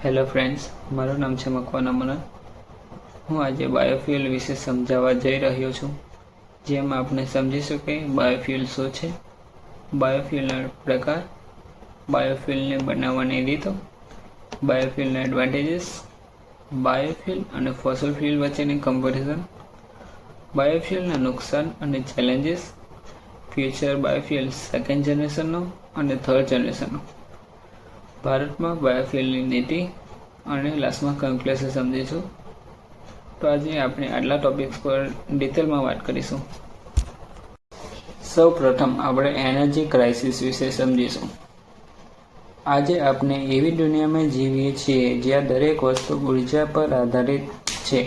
Hello friends, મારું નામ છે મકવાના મનન. હું આજે બાયોફ્યુલ વિશે સમજાવવા જઈ રહ્યો છું. જેમાં આપણે સમજીશું કે બાયોફ્યુલ શું છે, બાયોફ્યુલના પ્રકાર, બાયોફ્યુલને બનાવવાની રીતો, બાયોફ્યુલના એડવાન્ટેજીસ, બાયોફ્યુલ અને ફોસિલ ફ્યુલ વચ્ચેની કમ્પેરિઝન, બાયોફ્યુલના નુકસાન અને ચેલેન્જીસ, ફ્યુચર બાયોફ્યુલ સેકન્ડ જનરેશનનો અને થર્ડ જનરેશનનો, ભારતમાં બાયોફ્યુલની નીતિ અને લાસ્ટમાં કન્ક્લુઝન સમજીશું. તો આજે આપણે આટલા ટોપિક્સ પર ડિટેલમાં વાત કરીશું. સૌ પ્રથમ આપણે એનર્જી ક્રાઇસિસ વિશે સમજીશું. આજે આપણે એવી દુનિયામાં જીવીએ છીએ જ્યાં દરેક વસ્તુ ઉર્જા પર આધારિત છે.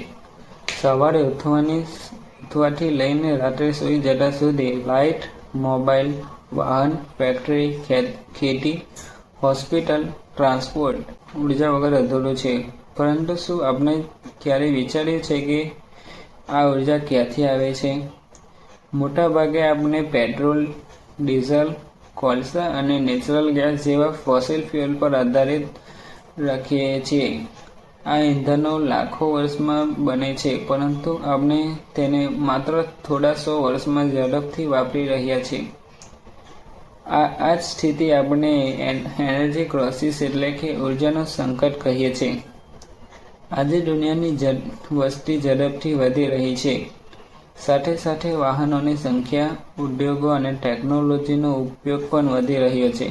સવારે ઉઠવાથી લઈને રાત્રે સૂઈ જતા સુધી લાઇટ, મોબાઈલ, વાહન, ફેક્ટરી, ખેતી, હોસ્પિટલ, ટ્રાન્સપોર્ટ ઉર્જા વગર અધૂરું છે. પરંતુ શું આપણે ક્યારેય વિચાર્યું છે કે આ ઉર્જા ક્યાંથી આવે છે? મોટાભાગે આપણે પેટ્રોલ, ડીઝલ, કોલસા અને નેચરલ ગેસ જેવા ફોસિલ ફ્યુઅલ પર આધારિત રાખીએ છીએ. આ ઇંધનો લાખો વર્ષમાં બને છે, પરંતુ આપણે તેને માત્ર થોડા સો વર્ષમાં ઝડપથી વાપરી રહ્યા છીએ. આ જ સ્થિતિ આપણે એનર્જી ક્રાઇસિસ એટલે કે ઉર્જાનું સંકટ કહીએ છીએ. આજે દુનિયાની વસ્તી ઝડપથી વધી રહી છે. સાથે સાથે વાહનોની સંખ્યા, ઉદ્યોગો અને ટેકનોલોજીનો ઉપયોગ પણ વધી રહ્યો છે.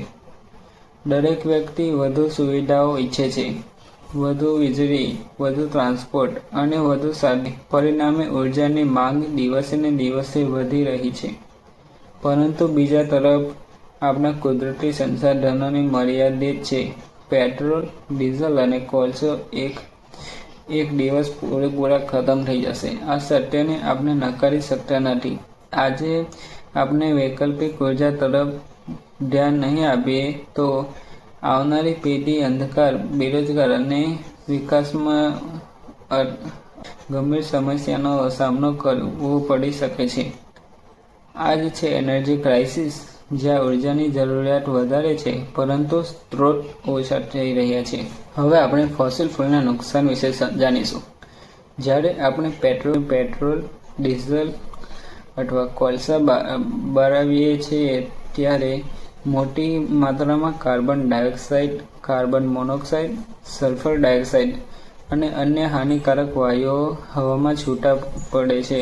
દરેક વ્યક્તિ વધુ સુવિધાઓ ઈચ્છે છે, વધુ વીજળી, વધુ ટ્રાન્સપોર્ટ અને વધુ સારી. પરિણામે ઉર્જાની માંગ દિવસે ને દિવસે વધી રહી છે. પરંતુ બીજા તરફ આપણા કુદરતી સંસાધનોની મર્યાદિત છે. પેટ્રોલ, ડીઝલ અને કોલસો એક દિવસ પૂરેપૂરા ખતમ થઈ જશે. આ સત્યને આપણે નકારી શકતા નથી. આજે આપણે વૈકલ્પિક ઉર્જા તરફ ધ્યાન નહીં આપીએ તો આવનારી પેઢી અંધકાર, બેરોજગાર અને વિકાસમાં ગંભીર સમસ્યાનો સામનો કરવો પડી શકે છે. આ જ છે એનર્જી ક્રાઇસિસ, જ્યાં ઉર્જાની જરૂરિયાત વધારે છે પરંતુ સ્ત્રોત ઓછા થઈ રહ્યા છે. હવે આપણે ફોસિલ ફ્યુઅલના નુકસાન વિશે જાણીશું. જ્યારે આપણે પેટ્રોલ, ડીઝલ અથવા કોલસા બાળવીએ છીએ ત્યારે મોટી માત્રામાં carbon dioxide, carbon monoxide, sulphur dioxide અને અન્ય હાનિકારક વાયુઓ હવામાં છૂટા પડે છે.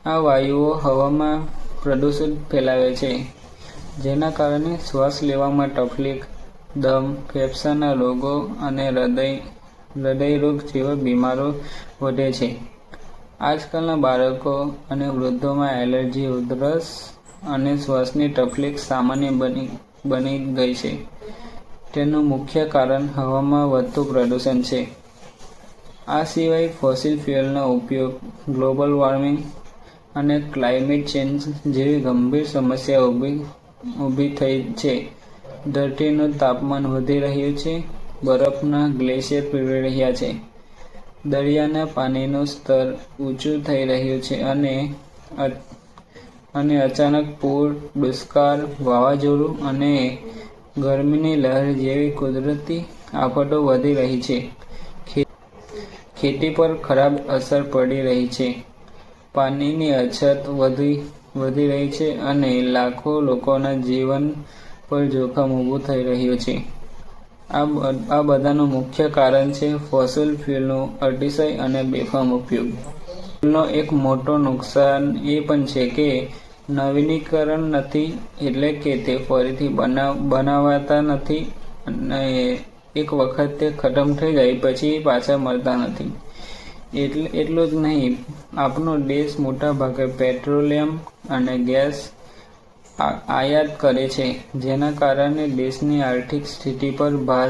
આ વાયુઓ હવામાં પ્રદૂષણ ફેલાવે છે, જેના કારણે શ્વાસ લેવામાં તકલીફ, દમ, ફેફસાના રોગો અને હૃદયરોગ જેવા બીમારીઓ વધે છે. આજકાલના બાળકો અને વૃદ્ધોમાં એલર્જી, ઉધરસ અને શ્વાસની તકલીફ સામાન્ય બની ગઈ છે. તેનું મુખ્ય કારણ હવામાં વધતું પ્રદૂષણ છે. આ સિવાય ફોસિલ ફ્યુઅલનો ઉપયોગ ગ્લોબલ વોર્મિંગ અને ક્લાઇમેટ ચેન્જ જેવી ગંભીર સમસ્યાઓ ઊભી થઈ છે. ધરતીનું તાપમાન વધી રહ્યું છે, બરફના ગ્લેશિયર પીગળી રહ્યા છે, દરિયાના પાણીનું સ્તર ઊંચું થઈ રહ્યું છે અને અચાનક પૂર, દુષ્કાળ, વાવાઝોડું અને ગરમીની લહેર જેવી કુદરતી આફતો વધી રહી છે. ખેતી પર ખરાબ અસર પડી રહી છે. પાણીની અછત વધી રહી છે અને લાખો લોકોના જીવન પર જોખમ ઊભું થઈ રહ્યું છે. આ બધાનું મુખ્ય કારણ છે ફોસિલ ફ્યુઅલનો અતિશય અને બેફામ ઉપયોગ. ફ્યુઅલનો એક મોટો નુકસાન એ પણ છે કે નવીનીકરણ નથી, એટલે કે તે ફરીથી બનાવાતા નથી અને એક વખત તે ખતમ થઈ જાય પછી પાછા મળતા નથી. એટલું જ નહીં, આપણો દેશ મોટાભાગે પેટ્રોલિયમ અને ગેસ આયાત કરે છે, જેના કારણે દેશની આર્થિક સ્થિતિ પર ભાર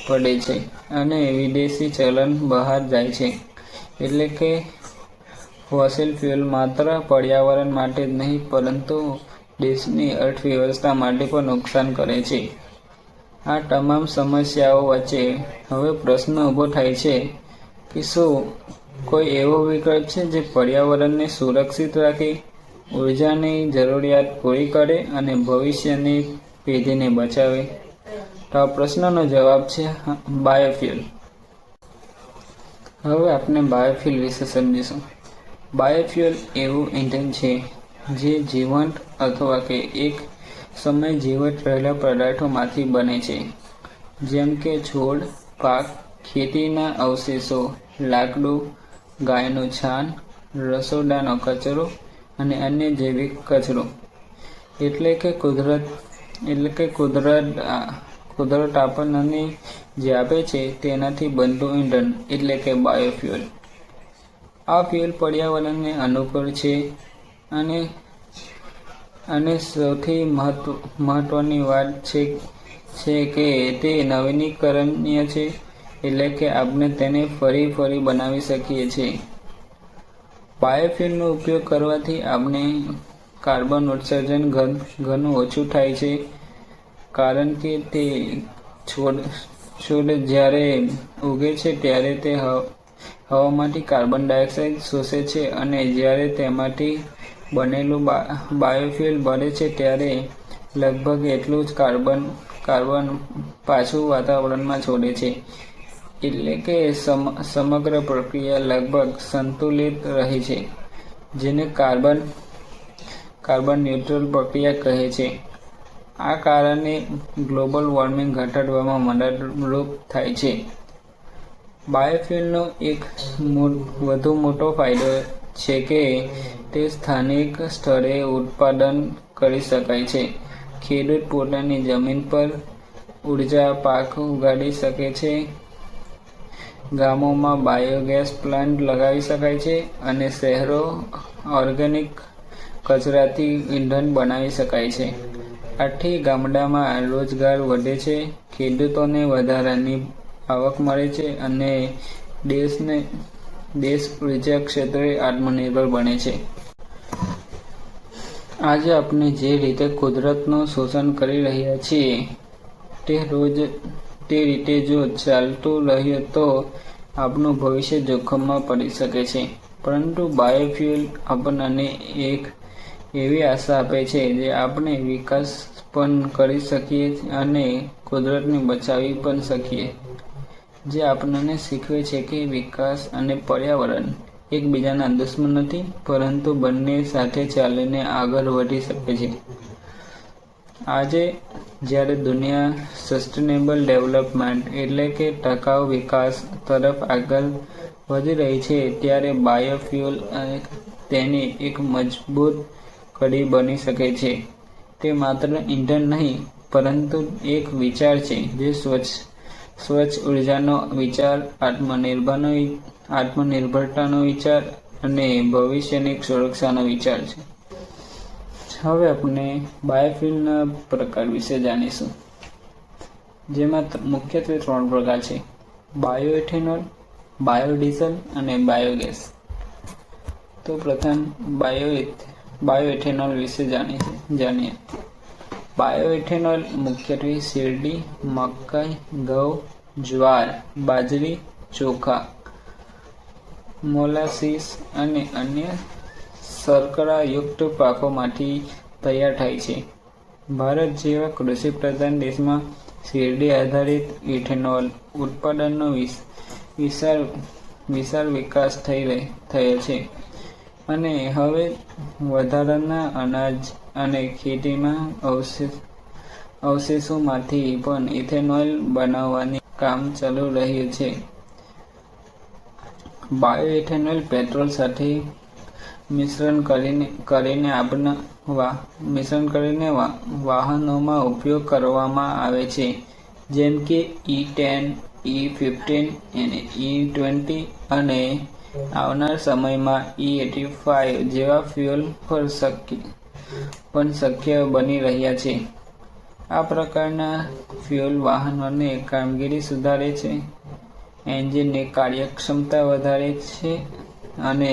પડે છે અને વિદેશી ચલણ બહાર જાય છે. એટલે કે ફોસિલ ફ્યુઅલ માત્ર પર્યાવરણ માટે જ નહીં પરંતુ દેશની અર્થવ્યવસ્થા માટે પણ નુકસાન કરે છે. આ તમામ સમસ્યાઓ વચ્ચે હવે પ્રશ્ન ઊભો થાય છે કે શું કોઈ એવો વિકલ્પ છે જે પર્યાવરણને સુરક્ષિત રાખે, ઉર્જાની જરૂરિયાત પૂરી કરે અને ભવિષ્યની પેઢીને બચાવે? તો આ પ્રશ્નનો જવાબ છે બાયોફ્યુલ. હવે આપણે બાયોફ્યુલ વિશે સમજીશું. બાયોફ્યુલ એવું ઇંધણ છે જે જીવંત અથવા કે એક સમય જીવંત રહેલા પદાર્થોમાંથી બને છે, જેમ કે છોડ, પાક, ખેતીના અવશેષો, લાકડું, ગાયનું છાણ, રસોડાનો કચરો અને અન્ય જૈવિક કચરો. એટલે કે કુદરત આપણને જે આપે છે તેનાથી બનતું ઇંધણ એટલે કે બાયોફ્યુલ. આ ફ્યુલ પર્યાવરણને અનુકૂળ છે અને સૌથી મહત્વની વાત છે કે તે નવીનીકરણીય છે, એટલે કે આપણે તેને ફરી બનાવી શકીએ છીએ. બાયોફ્યુલનો ઉપયોગ કરવાથી આપણે કાર્બન ઉત્સર્જન ઘણું ઓછું થાય છે, કારણ કે તે છોડ જ્યારે ઉગે છે ત્યારે તે હવામાંથી કાર્બન ડાયોક્સાઇડ શોષે છે અને જ્યારે તેમાંથી બનેલું બાયોફ્યુલ બને છે ત્યારે લગભગ એટલું જ કાર્બન પાછું વાતાવરણમાં છોડે છે. એટલે કે સમગ્ર પ્રક્રિયા લગભગ સંતુલિત રહે છે, જેને કાર્બન ન્યુટ્રલ પ્રક્રિયા કહે છે. આ કારણે ગ્લોબલ વોર્મિંગ ઘટાડવામાં મદદરૂપ થાય છે. બાયોફ્યુલનો એક વધુ મોટો ફાયદો છે કે તે સ્થાનિક સ્તરે ઉત્પાદન કરી શકાય છે. ખેડૂત પોતાની જમીન પર ઉર્જા પાક ઉગાડી શકે છે, ગામોમાં બાયોગેસ પ્લાન્ટ લગાવી શકાય છે અને શહેરો ઓર્ગેનિક કચરાથી ઇંધણ બનાવી શકાય છે. આથી ગામડામાં રોજગાર વધે છે, ખેડૂતોને વધારાની આવક મળે છે અને દેશ ઉર્જા ક્ષેત્રે આત્મનિર્ભર બને છે. આજે આપણે જે રીતે કુદરતનું શોષણ કરી રહ્યા છીએ તે રીતે જો ચાલતું રહ્યું તો આપણું ભવિષ્ય જોખમમાં પડી શકે છે. પરંતુ બાયોફ્યુલ આપણને એક એવી આશા આપે છે જે આપણે વિકાસ પણ કરી શકીએ અને કુદરતને બચાવી પણ શકીએ. જે આપણને શીખવે છે કે વિકાસ અને પર્યાવરણ એકબીજાના દુશ્મન નથી, પરંતુ બંને સાથે ચાલીને આગળ વધી શકે છે. આજે જ્યારે દુનિયા સસ્ટેનેબલ ડેવલપમેન્ટ એટલે કે ટકાઉ વિકાસ તરફ આગળ વધી રહી છે, ત્યારે બાયોફ્યુલ તેની એક મજબૂત કડી બની શકે છે. તે માત્ર ઇંધણ નહીં, પરંતુ એક વિચાર છે જે સ્વચ્છ ઉર્જાનો વિચાર, આત્મનિર્ભરતાનો વિચાર અને ભવિષ્યની સુરક્ષાનો વિચાર છે. હવે આપણે બાયોફ્યુલના પ્રકાર વિશે જાણીશું, જેમાં મુખ્યત્વે 3 પ્રકાર છે: બાયોઇથેનોલ, બાયોડીઝલ અને બાયોગેસ. તો પ્રથમ બાયોઇથેનોલ વિશે જાણીએ. બાયોઇથેનોલ મુખ્યત્વે શેરડી, મકાઈ, ઘઉં, જ્વાર, બાજરી, ચોખા, મોલાસીસ અને અન્ય શર્કરાયુક્ત પાકોમાંથી તૈયાર થાય છે. ભારત જેવા કૃષિપ્રધાન દેશમાં શેરડી આધારિત ઇથેનોલ ઉત્પાદનનો વિશાળ વિકાસ થયો છે અને હવે વધારાના અનાજ અને ખેતીના અવશેષોમાંથી પણ ઇથેનોલ બનાવવાનું કામ ચાલુ રહ્યું છે. બાયોઇથેનોલ પેટ્રોલ સાથે મિશ્રણ કરીને વાહનોમાં ઉપયોગ કરવામાં આવે છે, જેમ કે E10, E15 અને E20 અને આવનાર સમયમાં E85 જેવા ફ્યુઅલ પણ શક્ય બની રહ્યા છે. આ પ્રકારના ફ્યુઅલ વાહનોની કામગીરી સુધારે છે, એન્જિનની કાર્યક્ષમતા વધારે છે અને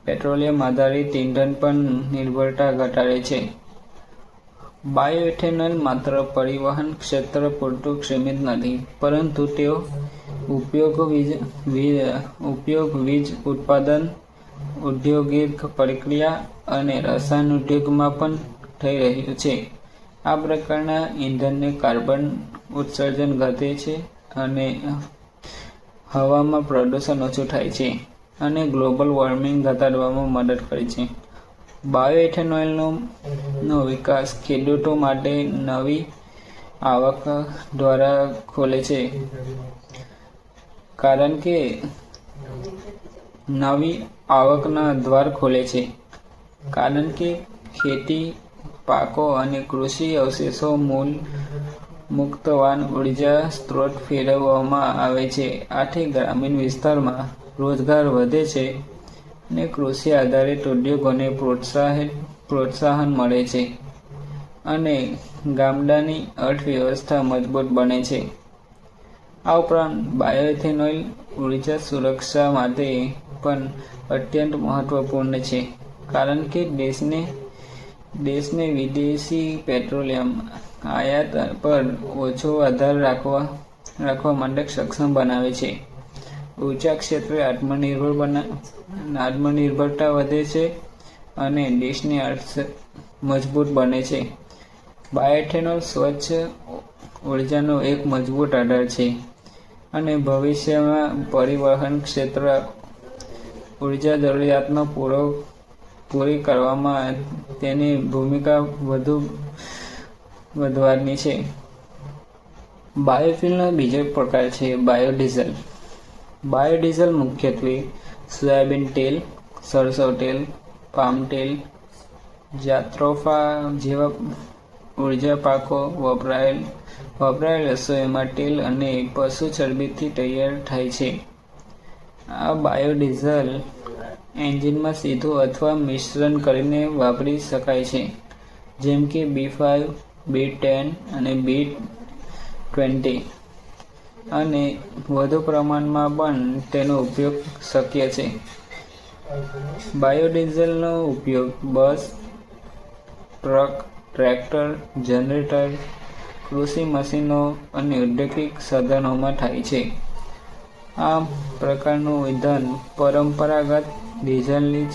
પેટ્રોલિયમ આધારિત ઇંધણ પર નિર્ભરતા ઘટાડે છે. બાયોઇથેનોલ માત્ર પરિવહન ક્ષેત્ર પૂરતું સીમિત નથી, પરંતુ તેનો ઉપયોગ વીજ ઉત્પાદન, ઔદ્યોગિક પ્રક્રિયા અને રસાયણ ઉદ્યોગમાં પણ થઈ રહ્યું છે. આ પ્રકારના ઇંધણને કાર્બન ઉત્સર્જન ઘટે છે અને હવામાં પ્રદૂષણ ઓછું થાય છે અને ગ્લોબલ વોર્મિંગ ઘટાડવામાં મદદ કરે છે. બાયોઇથેનોલનો વિકાસ ખેડૂતો માટે નવી આવક દ્વારા ખોલે છે, કારણ કે નવી આવકના દ્વાર ખોલે છે, કારણ કે ખેતી પાકો અને કૃષિ અવશેષો મુક્તવાન ઉર્જા સ્ત્રોત ફેરવવામાં આવે છે. આથી ગ્રામીણ વિસ્તારમાં રોજગાર વધે છે અને કૃષિ આધારિત ઉદ્યોગોને પ્રોત્સાહન મળે છે અને ગામડાની અર્થવ્યવસ્થા મજબૂત બને છે. આ ઉપરાંત બાયોઇથેનોલ ઉર્જા સુરક્ષા માટે પણ અત્યંત મહત્વપૂર્ણ છે, કારણ કે દેશને વિદેશી પેટ્રોલિયમ આયાત પર ઓછો આધાર રાખવા માટે સક્ષમ બનાવે છે. ઉર્જા ક્ષેત્રે આત્મનિર્ભરતા વધે છે અને દેશની મજબૂત બને છે. બાયોઇથેનોલ સ્વચ્છ ઉર્જાનો એક મજબૂત આધાર છે અને ભવિષ્યમાં પરિવહન ક્ષેત્ર ઉર્જા જરૂરિયાતનો પૂરી કરવામાં તેની ભૂમિકા વધવાની છે. બાયોફ્યુલનો બીજો પ્રકાર છે બાયોડીઝલ. બાયોડીઝલ મુખ્યત્વે સોયાબીન તેલ, સરસવ તેલ, પામ તેલ, જાત્રોફા જેવા ઉર્જા પાકો, વપરાયેલ રસોઈમાં તેલ અને પશુ ચરબીથી તૈયાર થાય છે. આ બાયોડીઝલ એન્જિનમાં સીધું અથવા મિશ્રણ કરીને વાપરી શકાય છે, જેમ કે B5, B10 અને B20, અને વધુ પ્રમાણમાં પણ તેનો ઉપયોગ શક્ય છે. બાયોડીઝલનો ઉપયોગ બસ, ટ્રક, ટ્રેક્ટર, જનરેટર, કૃષિ મશીનો અને ઔદ્યોગિક સાધનોમાં થાય છે. આ પ્રકારનું ઇંધણ પરંપરાગત ડીઝલની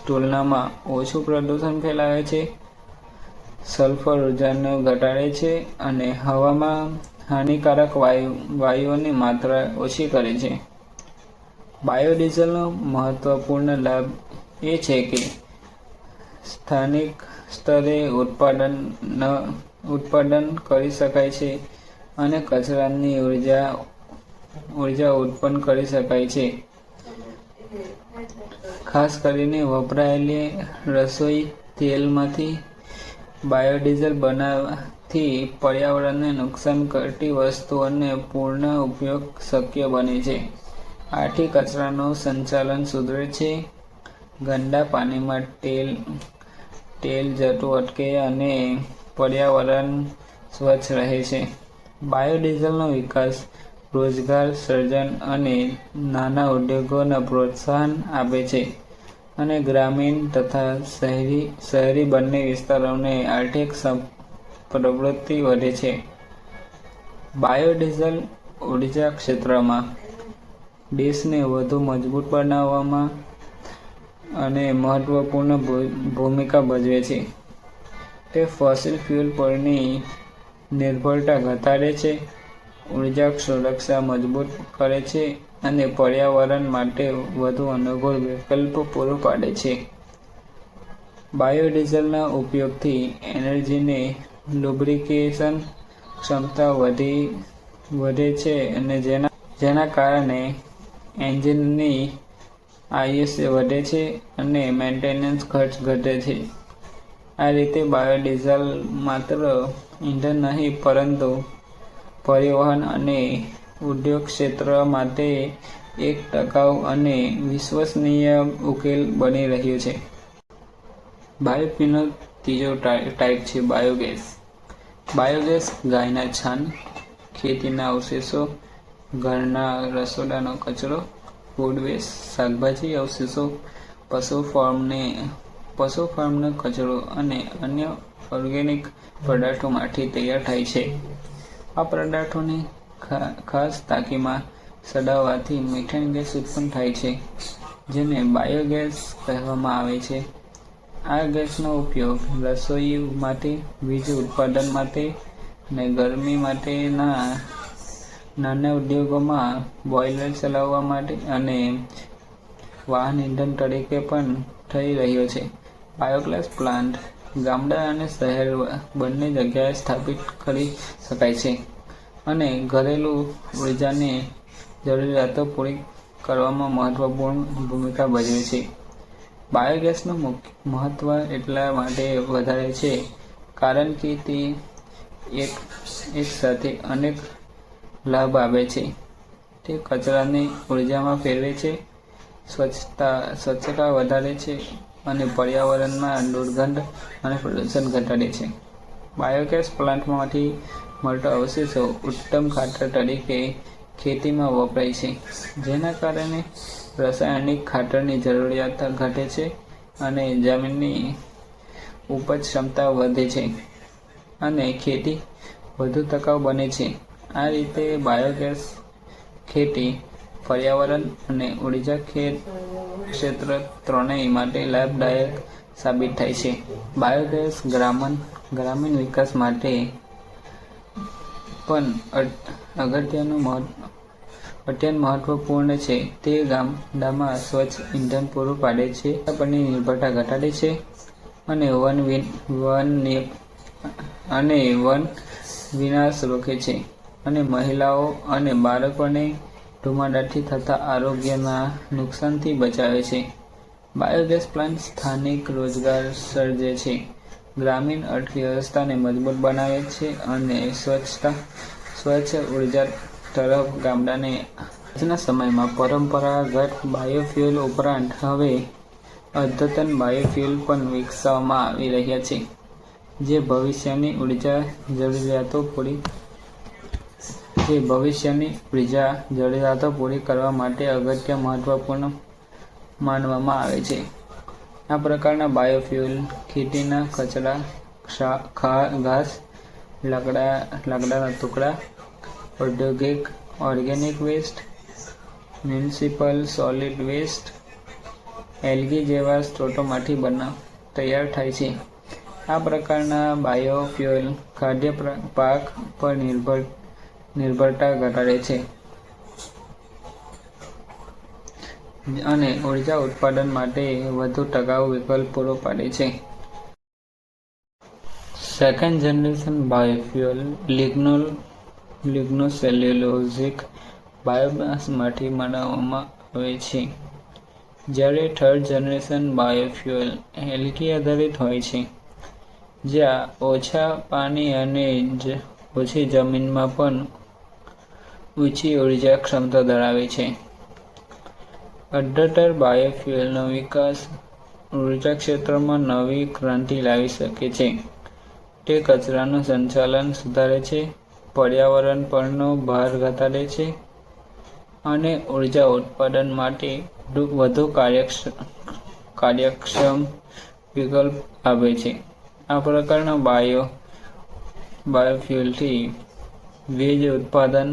તુલનામાં ઓછું પ્રદૂષણ ફેલાવે છે, સલ્ફર ઉર્જાને ઘટાડે છે અને હવામાં હાનિકારક વાયુઓની માત્રા ઓછી કરે છે. બાયોડીઝલનો મહત્વપૂર્ણ લાભ એ છે કે સ્થાનિક સ્તરે ઉત્પાદન કરી શકાય છે અને કચરાની ઉર્જા ઉત્પન્ન કરી શકાય છે. ખાસ કરીને વપરાયેલી રસોઈ તેલમાંથી બાયોડીઝલ બનાવવાથી પર્યાવરણને નુકસાન કરતી વસ્તુઓનો પૂર્ણ ઉપયોગ શક્ય બને છે. આથી કચરાનું સંચાલન સુધરે છે, ગંદા પાણીમાં તેલ જતું અટકે અને પર્યાવરણ સ્વચ્છ રહે છે. બાયોડીઝલનો વિકાસ રોજગાર સર્જન અને નાના ઉદ્યોગોને પ્રોત્સાહન આપે છે અને ગ્રામીણ તથા શહેરી બંને વિસ્તારોની આર્થિક પ્રવૃત્તિ વધે છે. બાયોડીઝલ ઉર્જા ક્ષેત્રમાં દેશને વધુ મજબૂત બનાવવામાં અને મહત્વપૂર્ણ ભૂમિકા ભજવે છે. તે ફોસિલ ફ્યુઅલ પરની નિર્ભરતા ઘટાડે છે, ઉર્જા સુરક્ષા મજબૂત કરે છે અને પર્યાવરણ માટે વધુ અનુકૂળ વિકલ્પ પૂરો પાડે છે. બાયોડીઝલના ઉપયોગથી એન્જિનની લુબ્રિકેશન ક્ષમતા વધે છે અને જેના કારણે એન્જિનની આયુષ્ય વધે છે અને મેન્ટેનન્સ ખર્ચ ઘટે છે. આ રીતે બાયોડીઝલ માત્ર ઇંધણ નહીં, પરંતુ પરિવહન અને ઉદ્યોગ ક્ષેત્ર માટે એક ટકાઉ અને વિશ્વસનીય ઉકેલ બની રહ્યું છે. બાયોફ્યુઅલનો ત્રીજો ટાઈપ છે બાયોગેસ. બાયોગેસ ગાયના છાણ, ખેતીના અવશેષો, ઘરના રસોડાનો કચરો, ફૂડ વેસ્ટ, શાકભાજી અવશેષો, પશુ ફાર્મનો કચરો અને અન્ય ઓર્ગેનિક પદાર્થોમાંથી તૈયાર થાય છે. આ પદાર્થોને ખાસ ટાંકીમાં સળગાવવાથી મિથેન ગેસ ઉત્પન્ન થાય છે, જેને બાયોગેસ કહેવામાં આવે છે. આ ગેસનો ઉપયોગ રસોઈ માટે, વીજ ઉત્પાદન માટે અને ગરમી માટેના નાના ઉદ્યોગોમાં બોઇલર ચલાવવા માટે અને વાહન ઇંધણ તરીકે પણ થઈ રહ્યો છે. બાયોગેસ પ્લાન્ટ ગામડા અને શહેર બંને જગ્યાએ સ્થાપિત કરી શકાય છે અને ઘરેલું ઉર્જાની જરૂરિયાતો પૂરી કરવામાં મહત્વપૂર્ણ ભૂમિકા ભજવે છે. બાયોગેસનું મહત્વ એટલા માટે વધારે છે કારણ કે તે એક સાથે અનેક લાભ આપે છે. તે કચરાને ઉર્જામાં ફેરવે છે, સ્વચ્છતા વધારે છે અને પર્યાવરણમાં દુર્ગંધ અને પ્રદૂષણ ઘટાડે છે. બાયોગેસ પ્લાન્ટમાંથી મળતા અવશેષો ઉત્તમ ખાતર તરીકે ખેતીમાં વપરાય છે, જેના કારણે રાસાયણિક ખાતરની જરૂરિયાત ઘટે છે અને જમીનની ઉપજ ક્ષમતા વધે છે અને ખેતી વધુ ટકાઉ બને છે. આ રીતે બાયોગેસ ખેતી, પર્યાવરણ અને ઉર્જા ક્ષેત્ર ત્રણેય માટે લાભદાયક સાબિત થાય છે. બાયોગેસ ગ્રામીણ વિકાસ માટે પણ અત્યંત મહત્વપૂર્ણ છે. તે ગામડામાં સ્વચ્છ ઇંધણ પૂરું પાડે છે, પરની નિર્ભરતા ઘટાડે છે અને વન વિનાશ રોકે છે અને મહિલાઓ અને બાળકોને ધુમાડાથી થતા આરોગ્યના નુકસાનથી બચાવે છે. બાયોગેસ પ્લાન્ટ સ્થાનિક રોજગાર સર્જે છે, ગ્રામીણ અર્થવ્યવસ્થાને મજબૂત બનાવે છે અને સ્વચ્છ ઉર્જા તરફ ગામડાને. આજના સમયમાં પરંપરાગત બાયોફ્યુલ ઉપરાંત હવે અદ્યતન બાયોફ્યુલ પણ વિકસાવવામાં આવી રહ્યા છે, જે ભવિષ્યની ઉર્જા જરૂરિયાતો પૂરી કરવા માટે મહત્વપૂર્ણ માનવામાં આવે છે. આ પ્રકારના બાયોફ્યુલ ખેતીના કચરા, ઘાસ, લાકડાના ટુકડા, organic waste, municipal solid waste, algae જેવા સ્ત્રોતોમાંથી તૈયાર થાય છે. આ પ્રકારના બાયોફ્યુલ ખાદ્ય પાક પર નિર્ભરતા ઘટાડે છે અને ઉર્જા ઉત્પાદન માટે વધુ ટકાઉ વિકલ્પ પૂરો પાડે છે. સેકન્ડ જનરેશન બાયોફ્યુલ લિગ્નોસેલ્યુલોઝિક બાયોમાસમાંથી બનાવવામાં આવે છે, જ્યારે થર્ડ જનરેશન બાયોફ્યુલ એલ્ગી આધારિત હોય છે, જ્યાં ઓછા પાણી અને ઓછી જમીનમાં પણ ઊંચી ઉર્જા ક્ષમતા ધરાવે છે. અદ્યતન બાયોફ્યુલનો વિકાસ ઉર્જા ક્ષેત્રમાં નવી ક્રાંતિ લાવી શકે છે. તે કચરાનું સંચાલન સુધારે છે, પર્યાવરણ પરનો ભાર ઘટાડે છે અને ઉર્જા ઉત્પાદન માટે વધુ કાર્યક્ષમ વિકલ્પ આપે છે. આ પ્રકારના બાયોફ્યુલથી વીજ ઉત્પાદન,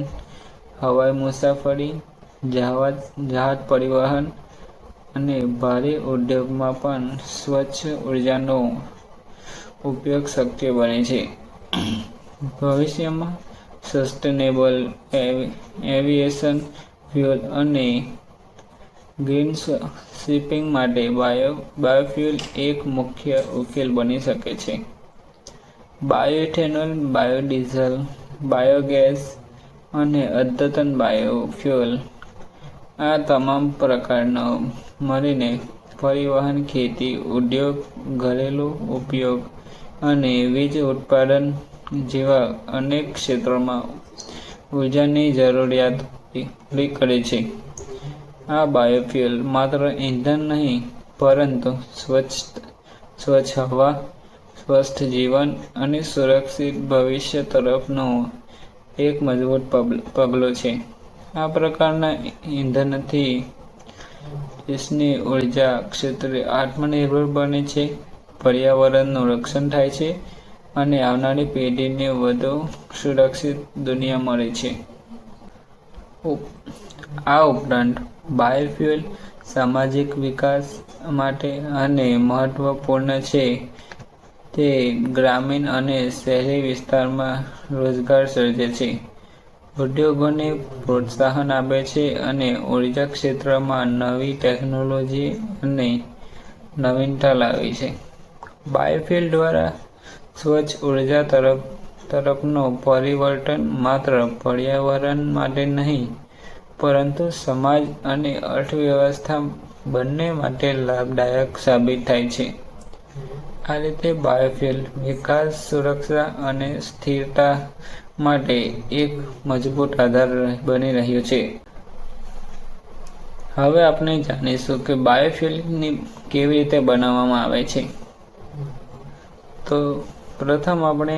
હવાઈ મુસાફરી, જહાજ પરિવહન અને ભારે ઉદ્યોગમાં પણ સ્વચ્છ ઉર્જાનો ઉપયોગ શક્ય બને છે. ભવિષ્યમાં સસ્ટેનેબલ એવિએશન ફ્યુઅલ અને ગ્રીન શિપિંગ માટે બાયોફ્યુલ એક મુખ્ય ઉકેલ બની શકે છે. બાયોઇથેનોલ, બાયોડીઝલ, બાયોગેસ અને અદ્યતન બાયોફ્યુલ આ તમામ પ્રકારનો મળીને પરિવહન, ખેતી, ઉદ્યોગ, ઘરેલું ઉપયોગ અને વીજ ઉત્પાદન જેવા અનેક ક્ષેત્રોમાં ઉર્જાની જરૂરિયાત પૂરી કરે છે. આ બાયોફ્યુલ માત્ર ઇંધણ નહીં, પરંતુ સ્વચ્છ હવા, સ્વસ્થ જીવન અને સુરક્ષિત ભવિષ્ય તરફનું એક મજબૂત પગલું છે. આ પ્રકારના ઇંધણથી દેશની ઉર્જા ક્ષેત્રે આત્મનિર્ભર બને છે, પર્યાવરણનું રક્ષણ થાય છે અને આવનારી પેઢીને વધુ સુરક્ષિત દુનિયા મળે છે. આ ઉપરાંત બાયોફ્યુલ સામાજિક વિકાસ માટે અને મહત્વપૂર્ણ છે. તે ગ્રામીણ અને શહેરી વિસ્તારમાં રોજગાર સર્જે છે, ઉદ્યોગોને પ્રોત્સાહન આપે છે અને ઉર્જા ક્ષેત્રમાં નવી ટેકનોલોજી અને નવીનતા લાવે છે. બાયોફ્યુલ દ્વારા સ્વચ્છ ઉર્જા તરફનો પરિવર્તન માત્ર પર્યાવરણ માટે નહીં, પરંતુ સમાજ અને અર્થવ્યવસ્થા બંને માટે લાભદાયક સાબિત થાય છે. આ રીતે બાયોફ્યુલ વિકાસ, સુરક્ષા અને સ્થિરતા માટે એક મજબૂત આધાર બની રહ્યું છે. હવે આપણે જાણીશું કે બાયોફ્યુલની કેવી રીતે બનાવવામાં આવે છે. તો પ્રથમ આપણે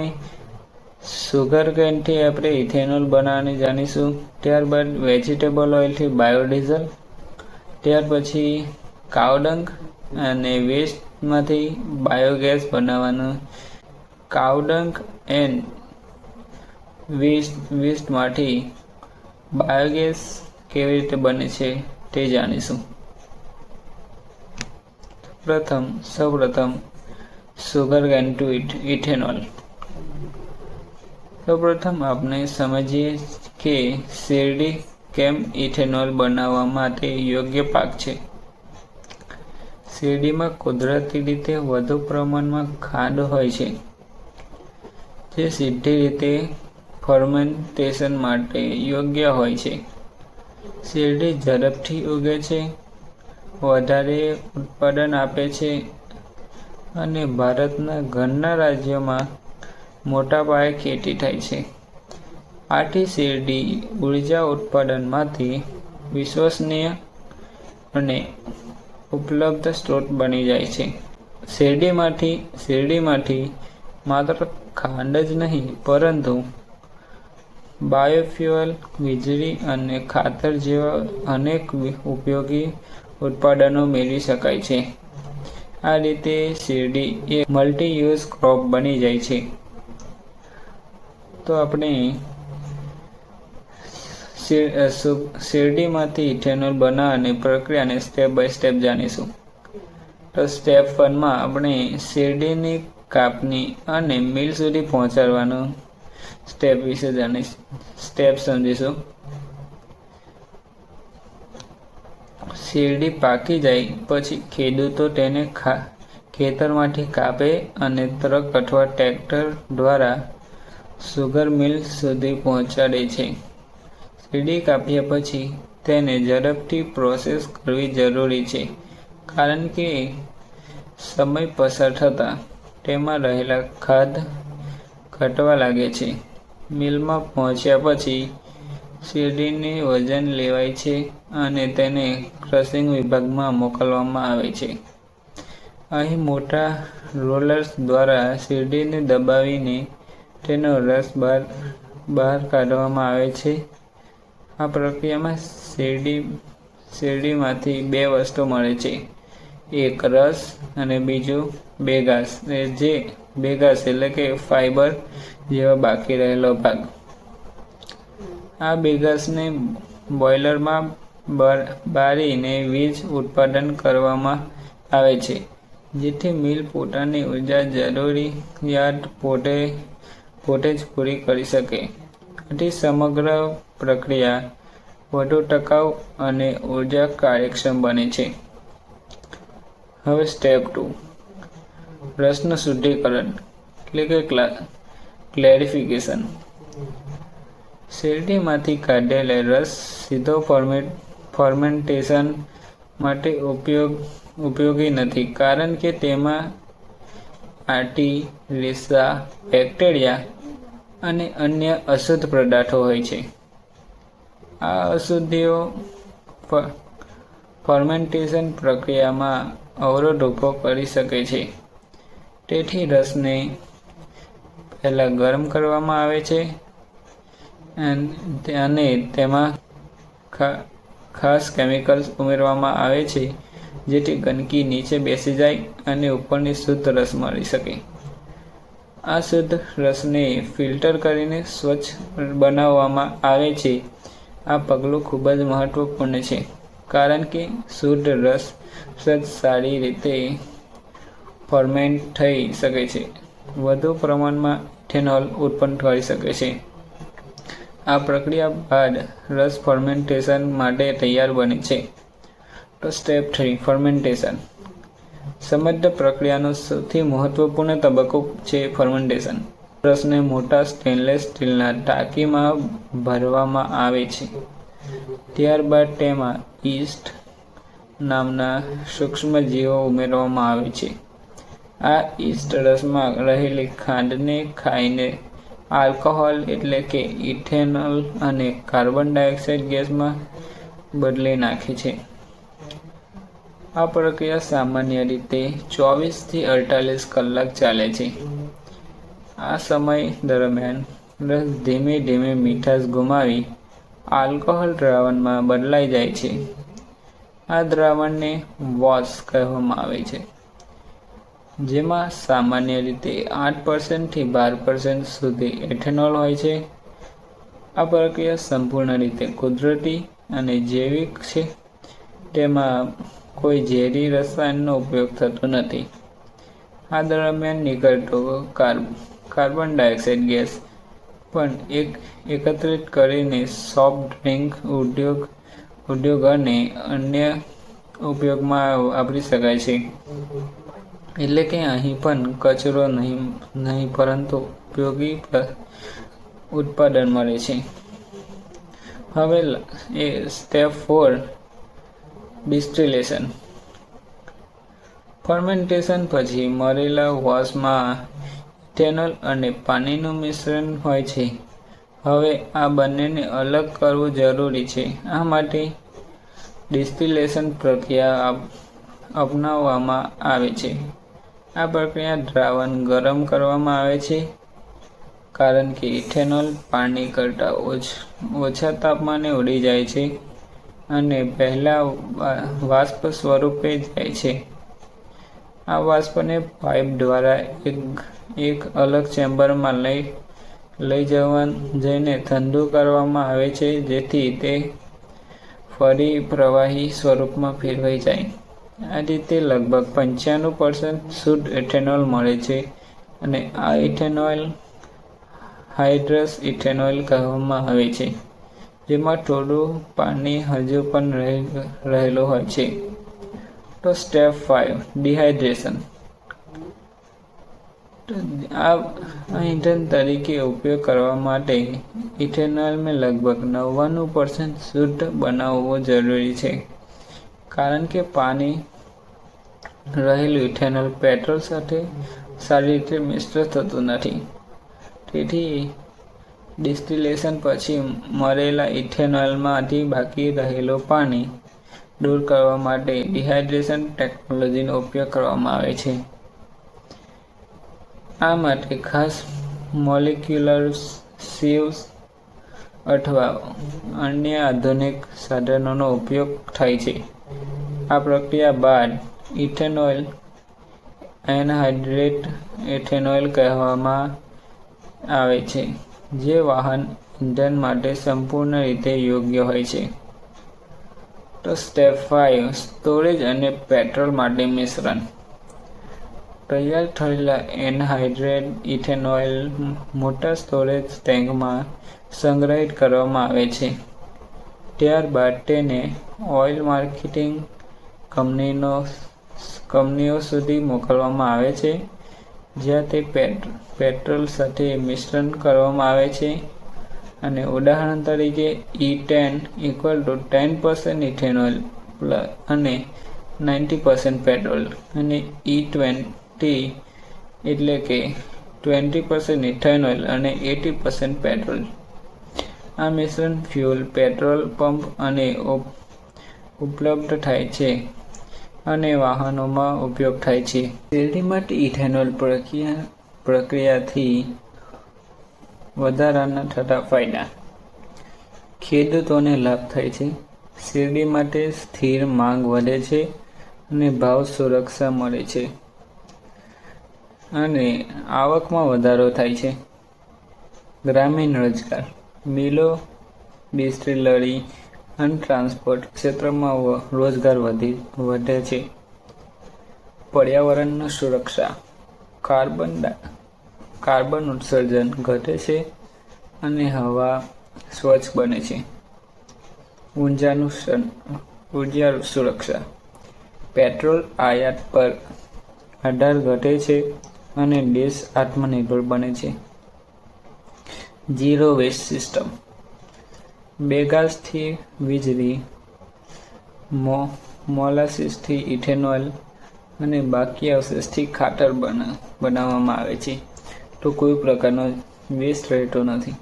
સુગરકેનથી આપણે ઇથેનોલ બનાવવાની જાણીશું. ત્યારબાદ વેજીટેબલ ઓઇલથી બાયોડીઝલ, ત્યાર પછી કાવડંગ અને વેસ્ટમાંથી બાયોગેસ બનાવવાનું. કાવડંગ એન્ડ વેસ્ટમાંથી બાયોગેસ કેવી રીતે બને છે તે જાણીશું. સૌપ્રથમ સુગરકેન ટુ ઇથેનોલ. સૌપ્રથમ આપણે સમજીએ કે શેરડી કેમ ઇથેનોલ બનાવવા માટે યોગ્ય પાક છે. શેરડીમાં કુદરતી રીતે વધુ પ્રમાણમાં ખાંડ હોય છે, જે સીધી રીતે ફર્મેન્ટેશન માટે યોગ્ય હોય છે. શેરડી ઝડપથી ઉગે છે, વધારે ઉત્પાદન આપે છે અને ભારતના ઘણા રાજ્યોમાં મોટા પાયે ખેતી થાય છે. આથી શેરડી ઉર્જા ઉત્પાદનમાંથી વિશ્વસનીય અને ઉપલબ્ધ સ્ત્રોત બની જાય છે. શેરડીમાંથી માત્ર ખાંડ જ નહીં, પરંતુ બાયોફ્યુઅલ, વીજળી અને ખાતર જેવા અનેક ઉપયોગી ઉત્પાદનો મેળવી શકાય છે. આ રીતે શેરડી એક મલ્ટી-યુઝ ક્રોપ બની જાય છે. તો આપણે શેરડીમાંથી ઇથેનોલ બનાવવાની પ્રક્રિયાને સ્ટેપ બાય સ્ટેપ જાણીશું. તો સ્ટેપ 1માં આપણે શેરડીની કાપણી અને મિલ સુધી પહોંચાડવાનું સ્ટેપ વિશે સમજીશું. શેરડી પાકી જાય પછી ખેડૂતો તેને ખેતરમાંથી કાપે અને ટ્રક અથવા ટ્રેક્ટર દ્વારા સુગર મિલ સુધી પહોંચાડે છે. શેરડી કાપ્યા પછી તેને ઝડપથી પ્રોસેસ કરવી જરૂરી છે, કારણ કે સમય પસાર થતાં તેમાં રહેલા ખાદ ઘટવા લાગે છે. મિલમાં પહોંચ્યા પછી શેરડીનું વજન લેવાય છે અને તેને ક્રશિંગ વિભાગમાં મોકલવામાં આવે છે. અહીં મોટા રોલર્સ દ્વારા શેરડીને દબાવીને તેનો રસ બહાર કાઢવામાં આવે છે. આ પ્રક્રિયામાં શેરડીમાંથી બે વસ્તુ મળે છે, એક રસ અને બીજું બેગાસ, જે બેગાસ એટલે કે ફાઇબર જેવો બાકી રહેલો ભાગ. આ બેગાસને બોઇલરમાં બાળીને વીજ ઉત્પાદન કરવામાં આવે છે, જેથી મિલ પોતાની ઉર્જા જરૂરિયાત પોતે જ પૂરી કરી શકે. આથી સમગ્ર પ્રક્રિયા વધુ ટકાઉ અને ઉર્જા કાર્યક્ષમ બને છે. હવે સ્ટેપ 2, રસનું શુદ્ધિકરણ એટલે કે ક્લેરિફિકેશન. શેરડીમાંથી કાઢેલો રસ સીધો ફર્મેન્ટેશન માટે ઉપયોગી નથી, કારણ કે તેમાં આટી, રેસા, બેક્ટેરિયા અને અન્ય અશુદ્ધ પદાર્થો હોય છે. આ અશુદ્ધિઓ ફર્મેન્ટેશન પ્રક્રિયામાં અવરોધ ઊભો કરી શકે છે. તેથી રસને પહેલાં ગરમ કરવામાં આવે છે અને તેમાં ખાસ કેમિકલ્સ ઉમેરવામાં આવે છે, જેથી ગંદકી નીચે બેસી જાય અને ઉપરની શુદ્ધ રસ મળી શકે. આ શુદ્ધ રસને ફિલ્ટર કરીને સ્વચ્છ બનાવવામાં આવે છે. આ પગલું ખૂબ જ મહત્વપૂર્ણ છે, કારણ કે શુદ્ધ રસ સારી રીતે ફર્મેન્ટ થઈ શકે છે. વધુ પ્રમાણમાં ઇથેનોલ ઉત્પન્ન કરી શકે છે. આ પ્રક્રિયા બાદ રસ ફર્મેન્ટેશન માટે તૈયાર બને છે. તો સ્ટેપ 3 ફર્મેન્ટેશન. સમગ્ર પ્રક્રિયાનો સૌથી મહત્વપૂર્ણ તબક્કો છે ફર્મેન્ટેશન. રસને મોટા સ્ટેનલેસ સ્ટીલના ટાંકીમાં ભરવામાં આવે છે. ત્યારબાદ તેમાં યીસ્ટ નામના સૂક્ષ્મજીવો ઉમેરવામાં આવે છે. આ યીસ્ટ રસમાં રહેલી ખાંડને ખાઈને આલ્કોહોલ એટલે કે ઇથેનોલ અને કાર્બન ડાયોક્સાઇડ ગેસમાં બદલી નાખે છે. આ પ્રક્રિયા સામાન્ય રીતે 24 થી 48 કલાક ચાલે છે. આ સમય દરમિયાન રસ ધીમે ધીમે મીઠાશ ગુમાવી આલ્કોહોલ દ્રાવણમાં બદલાઈ જાય છે. આ દ્રાવણને વોશ કહેવામાં આવે છે, જેમાં સામાન્ય રીતે 8% થી 12% સુધી ઇથેનોલ હોય છે. આ પ્રક્રિયા સંપૂર્ણ રીતે કુદરતી અને જૈવિક છે. તેમાં કોઈ ઝેરી રસાયણનો ઉપયોગ થતો નથી. આ દરમિયાન નીકળતો કાર્બન ડાયોક્સાઇડ ગેસ પણ એકત્રિત કરીને સોફ્ટ ડ્રિંક ઉદ્યોગ અને અન્ય ઉપયોગમાં વાપરી શકાય છે. એટલે કે અહીં પણ કચરો નહીં પરંતુ ઉપયોગી ઉત્પાદન મળે છે. હવે સ્ટેપ 4 ડિસ્ટિલેશન. ફર્મેન્ટેશન પછી મળેલા વોશમાં ઇથેનોલ અને પાણીનું મિશ્રણ હોય છે. હવે આ બંનેને અલગ કરવું જરૂરી છે. આ માટે ડિસ્ટિલેશન પ્રક્રિયા અપનાવવામાં આવે છે. આ પ્રક્રિયા દ્રાવણ ગરમ કરવામાં આવે છે, કારણ કે ઇથેનોલ પાણી કરતાં ઓછા તાપમાને ઉડી જાય છે અને પહેલા વાષ્પ સ્વરૂપે જાય છે. આ વાષ્પને પાઇપ દ્વારા એક અલગ ચેમ્બરમાં જઈને ઠંડુ કરવામાં આવે છે, જેથી તે ફરી પ્રવાહી સ્વરૂપમાં ફેરવાઈ જાય. આ રીતે લગભગ 95% શુદ્ધ ઇથેનોલ મળે છે અને આ ઇથેનોલ હાઇડ્રસ ઇથેનોલ કહેવામાં આવે છે, જેમાં થોડું પાણી હજુ પણ રહેલું હોય છે. તો સ્ટેપ 5 ડિહાઇડ્રેશન. આ ઇંધણ તરીકે ઉપયોગ કરવા માટે ઇથેનોલને લગભગ 99% શુદ્ધ બનાવવું જરૂરી છે, કારણ કે પાણી રહેલું ઇથેનોલ પેટ્રોલ સાથે સારી રીતે મિશ્ર થતું નથી. તેથી ડિસ્ટિલેશન પછી મળેલા ઇથેનોલમાંથી બાકી રહેલું પાણી દૂર કરવા માટે ડિહાઇડ્રેશન ટેકનોલોજીનો ઉપયોગ કરવામાં આવે છે. આ માટે ખાસ મોલિક્યુલર સીવ્સ અથવા અન્ય આધુનિક સાધનોનો ઉપયોગ થાય છે. આ પ્રક્રિયા બાદ ઇથેનોલ એનહાઇડ્રેટ ઇથેનોલ કહેવામાં આવે છે, જે વાહન ઇંધણ માટે સંપૂર્ણ રીતે યોગ્ય હોય છે. તો સ્ટેપ 5 સ્ટોરેજ અને પેટ્રોલ માટે મિશ્રણ. તૈયાર થયેલા એનહાઇડ્રેટ ઇથેનોલ મોટા સ્ટોરેજ ટેન્કમાં સંગ્રહિત કરવામાં આવે છે. ત્યારબાદ તેને ઓઇલ માર્કેટિંગ કંપનીઓ સુધી મોકલવામાં આવે છે, જ્યાં તે પેટ્રોલ સાથે મિશ્રણ કરવામાં આવે છે. અને ઉદાહરણ તરીકે E10 = 10% ઇથેનોલ અને 90% પેટ્રોલ, અને E20 એટલે કે 20% ઇથેનોલ અને 80% પેટ્રોલ. આ મિશ્રણ ફ્યુઅલ પેટ્રોલ પંપ અને ઉપલબ્ધ થાય છે અને વાહનોમાં ઉપયોગ થાય છે. શેરડી માટે ઇથેનોલ પ્રક્રિયાથી વધારાના થતા ફાયદા. ખેડૂતોને લાભ થાય છે. શેરડી માટે સ્થિર માંગ વધે છે અને ભાવ સુરક્ષા મળે છે અને આવકમાં વધારો થાય છે. ગ્રામીણ રોજગાર. મિલો, ડિસ્ટિલરી અને ટ્રાન્સપોર્ટ ક્ષેત્રમાં વધે છે. પર્યાવરણની સુરક્ષા. કાર્બન ઉત્સર્જન ઘટે છે અને હવા સ્વચ્છ બને છે. ઉર્જા સુરક્ષા. પેટ્રોલ આયાત પર આધાર ઘટે છે અને દેશ આત્મનિર્ભર બને છે. Zero waste system. બેગાસથી વીજળી, મોલાસીસથી ઇથેનોલ અને બાકી અવશેષથી ખાતર બનાવવામાં આવે છે, તો કોઈ પ્રકારનો વેસ્ટ રહેતો નથી.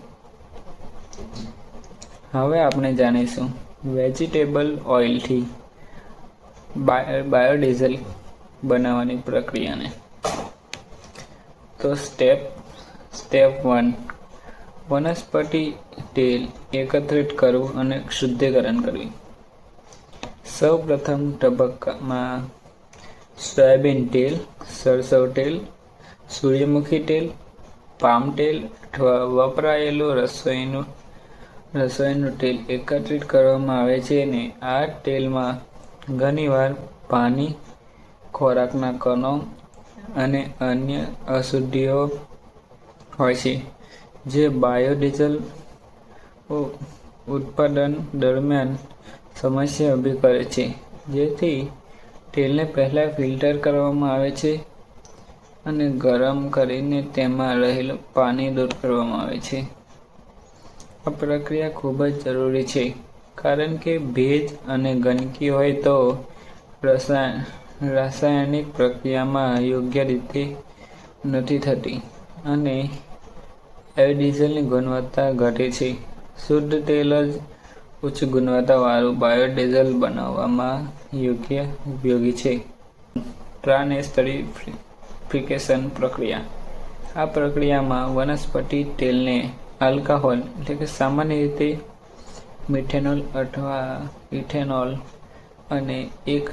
હવે આપણે જાણીશું વેજીટેબલ ઓઇલથી બાયોડીઝલ બનાવવાની પ્રક્રિયાને. તો સ્ટેપ 1, વનસ્પતિ તેલ એકત્રિત કરવું અને શુદ્ધિકરણ કરવી. સૌ પ્રથમ તબક્કામાં સોયાબીન તેલ, સરસવ તેલ, સૂર્યમુખી તેલ, પામ તેલ અથવા વપરાયેલું રસોઈનું તેલ એકત્રિત કરવામાં આવે છે અને આ તેલમાં ઘણીવાર પાણી, ખોરાકના કણો અને અન્ય અશુદ્ધિઓ હોય છે, જે બાયોડીઝલ ઉત્પાદન દરમિયાન સમસ્યા ઊભી કરે છે. જેથી તેલને પહેલાં ફિલ્ટર કરવામાં આવે છે અને ગરમ કરીને તેમાં રહેલું પાણી દૂર કરવામાં આવે છે. આ પ્રક્રિયા ખૂબ જ જરૂરી છે, કારણ કે ભેજ અને ગંદકી હોય તો રાસાયણિક પ્રક્રિયામાં યોગ્ય રીતે નથી થતી અને બાયોડીઝલની ગુણવત્તા ઘટે છે. શુદ્ધ તેલ જ ઉચ્ચ ગુણવત્તાવાળું બાયોડીઝલ બનાવવામાં ઉપયોગી છે. ટ્રાન્સેસ્ટરીફિકેશન પ્રક્રિયા. આ પ્રક્રિયામાં વનસ્પતિ તેલને આલ્કોહોલ સામાન્ય રીતે મિથેનોલ અથવા ઇથેનોલ અને એક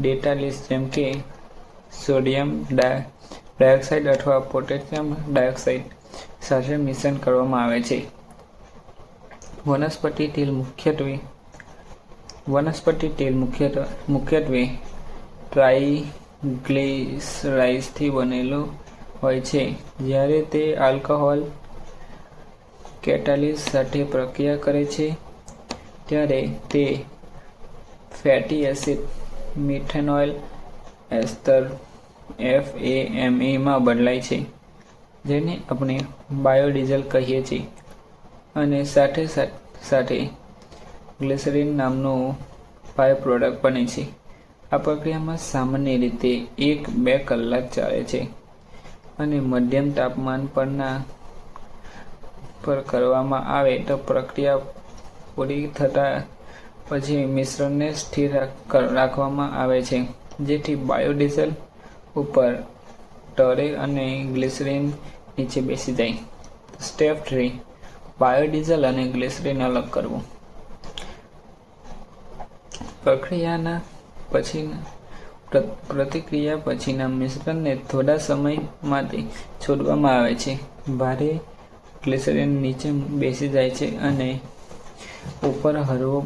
કેટાલિસ્ટ જેમ કે સોડિયમ ડાયોક્સાઇડ અથવા પોટેશિયમ ડાયોક્સાઇડ સાથે મિશ્રણ કરવામાં આવે છે. વનસ્પતિ તેલ મુખ્યત્વે ટ્રાઇગ્લિસરાઇડ્સથી બનેલું હોય છે. જ્યારે તે આલ્કોહોલ કેટાલિસ્ટ સાથે પ્રક્રિયા કરે છે, ત્યારે તે ફેટી એસિડ મિથેનોઇલ એસ્ટર FAME માં બદલાય છે, જેને આપણે બાયોડીઝલ કહીએ છીએ, અને સાથે ગ્લિસરીન નામનું બાય પ્રોડક્ટ બને છે. આ પ્રક્રિયામાં સામાન્ય રીતે 1-2 કલાક ચાલે છે અને મધ્યમ તાપમાન પર કરવામાં આવે તો પ્રક્રિયા પૂરી થતાં પછી મિશ્રણને સ્થિર રાખવામાં આવે છે, જેથી બાયોડીઝલ ઉપર તરે અને ગ્લિસરીન નીચે બેસી જાય. સ્ટેપ 3, બાયોડીઝલ અને ગ્લિસરીન અલગ કરવું. પ્રતિક્રિયા પછીના મિશ્રણને થોડા સમય માટે છોડવામાં આવે છે. ભારે ગ્લિસરીન નીચે બેસી જાય છે અને ઉપર હળવો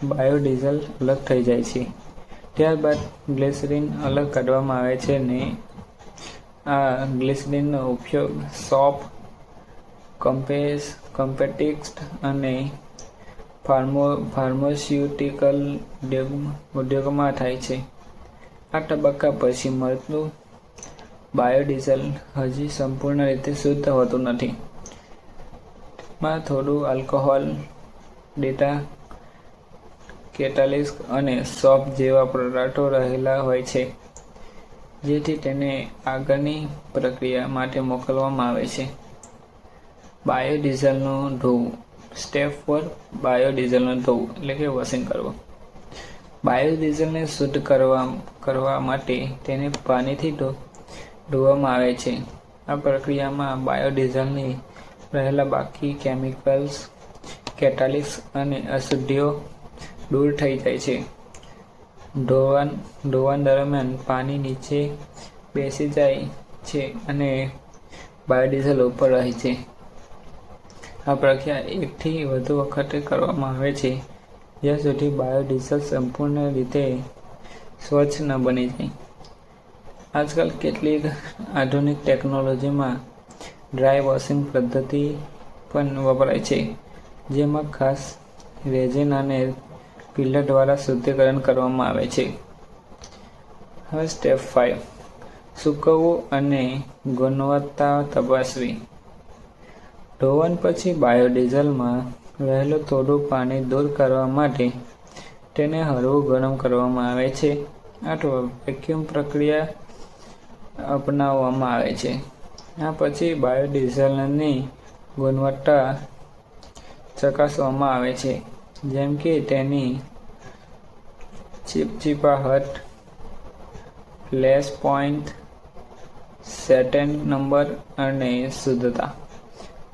બાયોડીઝલ અલગ થઈ જાય છે. ત્યારબાદ ગ્લિસરીન અલગ કાઢવામાં આવે છે અને આ ગ્લિસરીનનો ઉપયોગ સોપ, કોસ્મેટિક્સ અને ફાર્માસ્યુટિકલ ઉદ્યોગમાં થાય છે. આ તબક્કા પછી મળતું બાયોડીઝલ હજી સંપૂર્ણ રીતે શુદ્ધ હોતું નથી. માં થોડું આલ્કોહોલ, કેટાલિસ્ટ અને સોપ જેવા પદાર્થો રહેલા હોય છે, જેથી તેને આગળની પ્રક્રિયા માટે મોકલવામાં આવે છે. બાયોડીઝલનું ધોવું. સ્ટેપ 4, બાયોડીઝલનું ધોવું વોશિંગ કરવું. બાયોડીઝલને શુદ્ધ કરવા માટે તેને પાણીથી ધોવામાં આવે છે. આ પ્રક્રિયામાં બાયોડીઝલની રહેલા બાકી કેમિકલ્સ, કેટાલિસ્ટ અને અશુદ્ધિઓ દૂર થઈ જાય છે. ધોવાણ દરમિયાન પાણી નીચે બેસી જાય છે અને બાયોડીઝલ ઉપર રહે છે. આ પ્રક્રિયા એકથી વધુ વખતે કરવામાં આવે છે જ્યાં સુધી બાયોડીઝલ સંપૂર્ણ રીતે સ્વચ્છ ન બની જાય. આજકાલ કેટલીક આધુનિક ટેકનોલોજીમાં ડ્રાય વોશિંગ પદ્ધતિ પણ વપરાય છે, જેમાં ખાસ રેઝિન અને ફિલ્ટર દ્વારા શુદ્ધિકરણ કરવામાં આવે છે. હવે સ્ટેપ 5, સૂકવવું અને ગુણવત્તા તપાસવી. ધોવાણ પછી બાયોડીઝલમાં રહેલું થોડું પાણી દૂર કરવા માટે તેને હળવું ગરમ કરવામાં આવે છે અથવા વેક્યુમ પ્રક્રિયા અપનાવવામાં આવે છે. આ પછી બાયોડીઝલની ગુણવત્તા ચકાસવામાં આવે છે, જેમ કે તેની ચીપચીપાહટ, ફ્લેશ પોઈન્ટ, સેટેન નંબર અને શુદ્ધતા.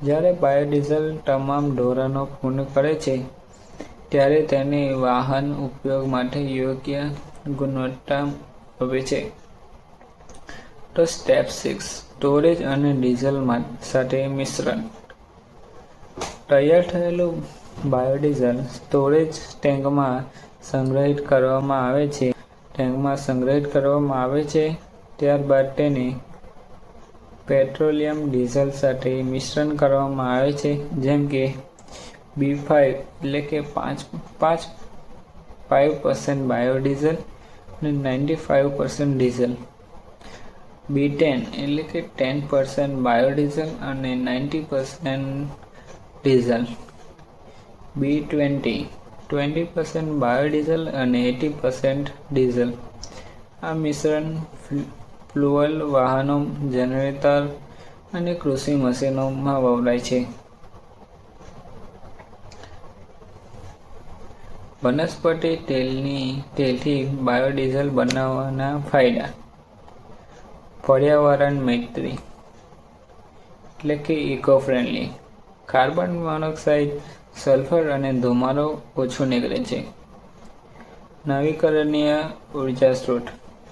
જ્યારે બાયોડીઝલ તમામ ધોરણો પૂર્ણ કરે છે ત્યારે તેને વાહન ઉપયોગ માટે યોગ્ય ગુણવત્તા આપે છે. તો સ્ટેપ 6, સ્ટોરેજ અને ડીઝલ સાથે મિશ્રણ. તૈયાર થયેલું બાયોડીઝલ સ્ટોરેજ ટેન્કમાં સંગ્રહિત કરવામાં આવે છે. ત્યારબાદ તેને પેટ્રોલિયમ ડીઝલ સાથે મિશ્રણ કરવામાં આવે છે, જેમ કે B5 એટલે કે 5% બાયોડીઝલ અને 95% ડીઝલ, B10 એટલે કે 10% બાયોડીઝલ અને 90% ડીઝલ, B20 20% બાયોડીઝલ અને 80% ડીઝલ. આ મિશ્રણ ફ્યુઅલ વાહનો, જનરેટર અને કૃષિ મશીનોમાં વપરાય છે. વનસ્પતિ તેલથી બાયોડીઝલ બનાવવાના ફાયદા. પર્યાવરણ મૈત્રી એટલે કે eco friendly. Carbon monoxide, sulphur અને ધુમાડો ઓછો નીકળે છે. નવીકરણીય ઉર્જા સ્ત્રોત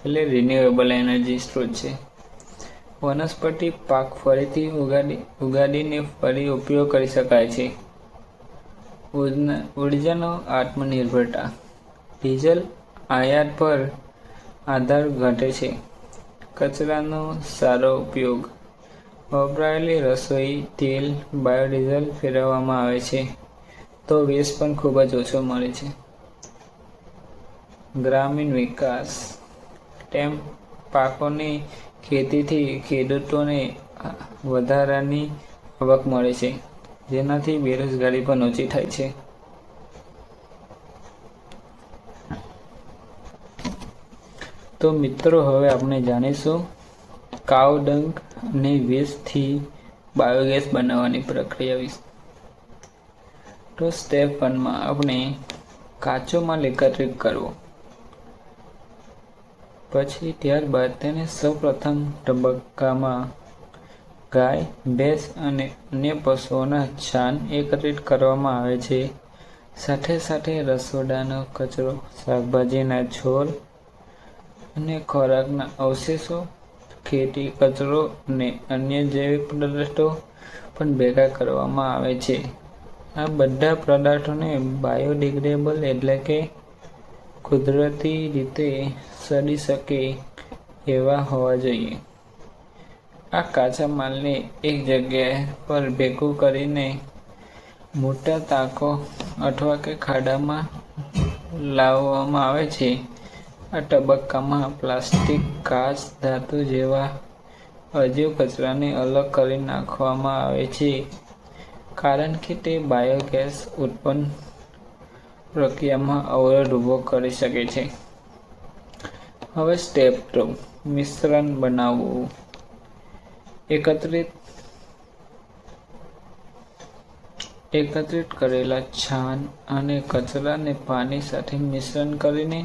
એટલે રિન્યુએબલ એનર્જી સ્ત્રોત છે. વનસ્પતિ પાક ફરીથી ઉગાડીને ફરી ઉપયોગ કરી શકાય છે. ઉર્જાનો આત્મનિર્ભરતા. ડીઝલ આયાત પર આધાર ઘટે છે. કચરાનો સારો ઉપયોગ. વપરાયેલી રસોઈ તેલ બાયોડીઝલ ફેરવવામાં આવે છે તો વેસ્ટ પણ ખૂબ જ ઓછો મળે છે. ગ્રામીણ વિકાસ. ટેમ પાકોની ખેતીથી ખેડૂતોને વધારાની આવક મળે છે, જેનાથી બેરોજગારી પણ ઓછી થાય છે. તો મિત્રો, હવે આપણે જાણીશું કાઉ ડંગ અને વેસ્ટથી બાયોગેસ બનાવવાની પ્રક્રિયા વિશે. તો સ્ટેપ 1માં આપણે કાચો માલ એકત્રિત કરવો. પછી ત્યારબાદ તેને સૌપ્રથમ તબક્કામાં ગાય, ભેંસ અને અન્ય પશુઓના છાણ એકત્રિત કરવામાં આવે છે. સાથે સાથે રસોડાનો કચરો, શાકભાજીના છોડ અને ખોરાકના અવશેષો, ખેતી કચરો અને અન્ય જૈવિક પદાર્થો પણ ભેગા કરવામાં આવે છે. આ બધા પદાર્થોને બાયોડિગ્રેડેબલ એટલે કે કુદરતી રીતે સડી શકે એવા હોવા જોઈએ. આ કાચા માલને એક જગ્યા પર ભેગું કરીને મોટા ટાંકો અથવા કે ખાડામાં લાવવામાં આવે છે. આ તબક્કામાં પ્લાસ્ટિક, કાચ, ધાતુ જેવા અજીવ કચરાને અલગ કરી નાખવામાં આવે છે, કારણ કે તે બાયોગેસ ઉત્પન્ન પ્રક્રિયામાં અવરોધ ઊભો કરી શકે છે. હવે સ્ટેપ 2, મિશ્રણ બનાવવું. એકત્રિત કરેલા છાણ અને કચરાને પાણી સાથે મિશ્રણ કરીને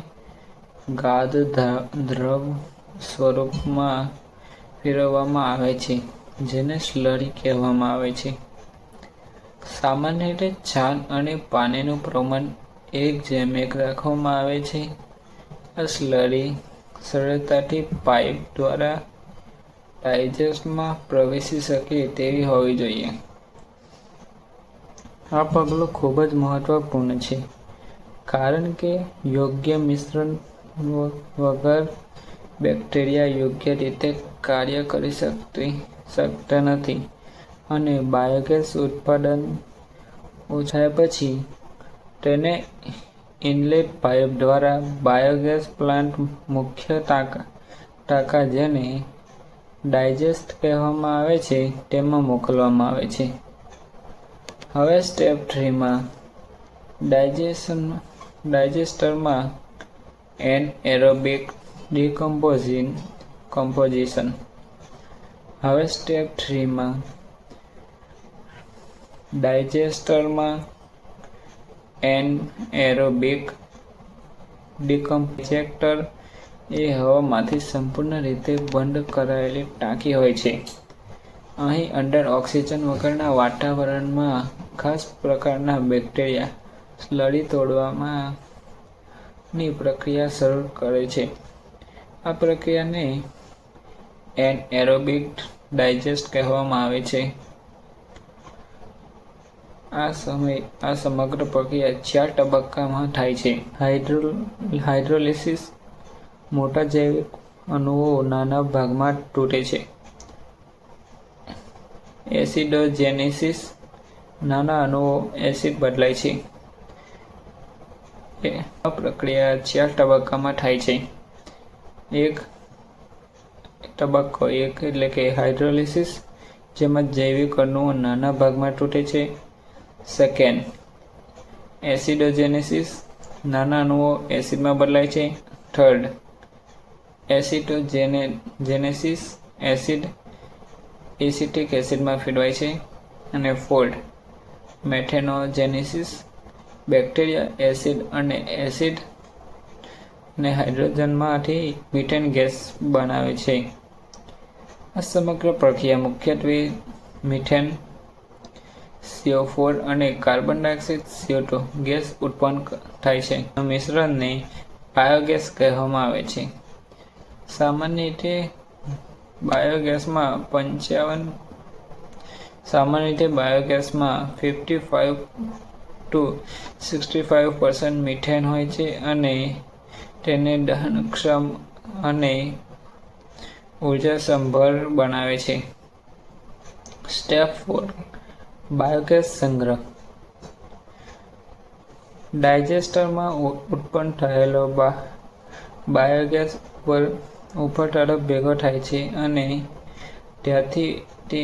ગાઢ દ્રવ સ્વરૂપમાં ફેરવવામાં આવે છે, જેને સ્લરી કહેવામાં આવે છે. સામાન્ય રીતે છાણ અને પાણીનું પ્રમાણ 1:1 રાખવામાં આવે છે. આ સ્લરી સરળતાથી પાઇપ દ્વારા ડાયજેસ્ટમાં પ્રવેશી શકે તેવી હોવી જોઈએ. આ પગલું ખૂબ જ મહત્વપૂર્ણ છે, કારણ કે યોગ્ય મિશ્રણ વગર બેક્ટેરિયા યોગ્ય રીતે કાર્ય કરી શકતા નથી અને બાયોગેસ ઉત્પાદન ઓછા પછી તેને ઇનલેટ પાઇપ દ્વારા બાયોગેસ પ્લાન્ટ મુખ્ય ટાંકા જેને ડાયજેસ્ટ કહેવામાં આવે છે તેમાં મોકલવામાં આવે છે. હવે સ્ટેપ 3 માં ડાયજેસ્ટરમાં એનએરોબિક ડિકમ્પોઝિશન. હવે સ્ટેપ 3 માં ડાયજેસ્ટરમાં એનએરોબિક ડિકમ્પોઝિટર એ હવામાંથી સંપૂર્ણ રીતે બંધ કરાયેલી ટાંકી હોય છે. અહીં અંદર ઓક્સિજન વગરના વાતાવરણમાં ખાસ પ્રકારના બેક્ટેરિયા સ્લરી તોડવાની પ્રક્રિયા શરૂ કરે છે. આ પ્રક્રિયાને એનએરોબિક ડાયજેસ્ટ કહેવામાં આવે છે. આ સમગ્ર પ્રક્રિયા 4 તબક્કામાં થાય છે. હાઇડ્રોલિસિસ. મોટા જૈવિક અણુઓ નાના ભાગમાં તૂટે છે. એસિડોજેનેસિસ. નાના અણુઓ એસિડ બદલાય છે. આ પ્રક્રિયા 4 તબક્કામાં થાય છે. તબક્કો 1 એટલે કે હાઇડ્રોલિસિસ, જેમાં જૈવિક અણુઓ નાના ભાગમાં તૂટે છે. સેકન્ડ, એસિડોજેનેસિસ. નાના અણુઓ એસિડમાં બદલાય છે. થર્ડ, એસિટોજેનેસિસ. એસિટિક એસિડમાં ફેરવાય છે. અને ફોર્થ, મેથેનોજેનેસિસ. બેક્ટેરિયા એસિડ અને હાઇડ્રોજનમાંથી મિથેન ગેસ બનાવે છે. આ સમગ્ર પ્રક્રિયા મુખ્યત્વે મિથેન, CO4 અને કાર્બન ડાયોક્સાઇડ CO2 ગેસ ઉત્પન્ન થાય છે. આ મિશ્રણને બાયોગેસ કહેવામાં આવે છે. સામાન્ય રીતે બાયોગેસમાં 55 to 65% મિથેન હોય છે અને તેને દહનક્ષમ અને ઉર્જાસભર બનાવે છે. સ્ટેપ 4, બાયોગેસ સંગ્રહ. ડાયજેસ્ટરમાં ઉત્પન્ન થયેલો બાયોગેસ ઉપર તરફ ભેગો થાય છે અને ત્યાંથી તે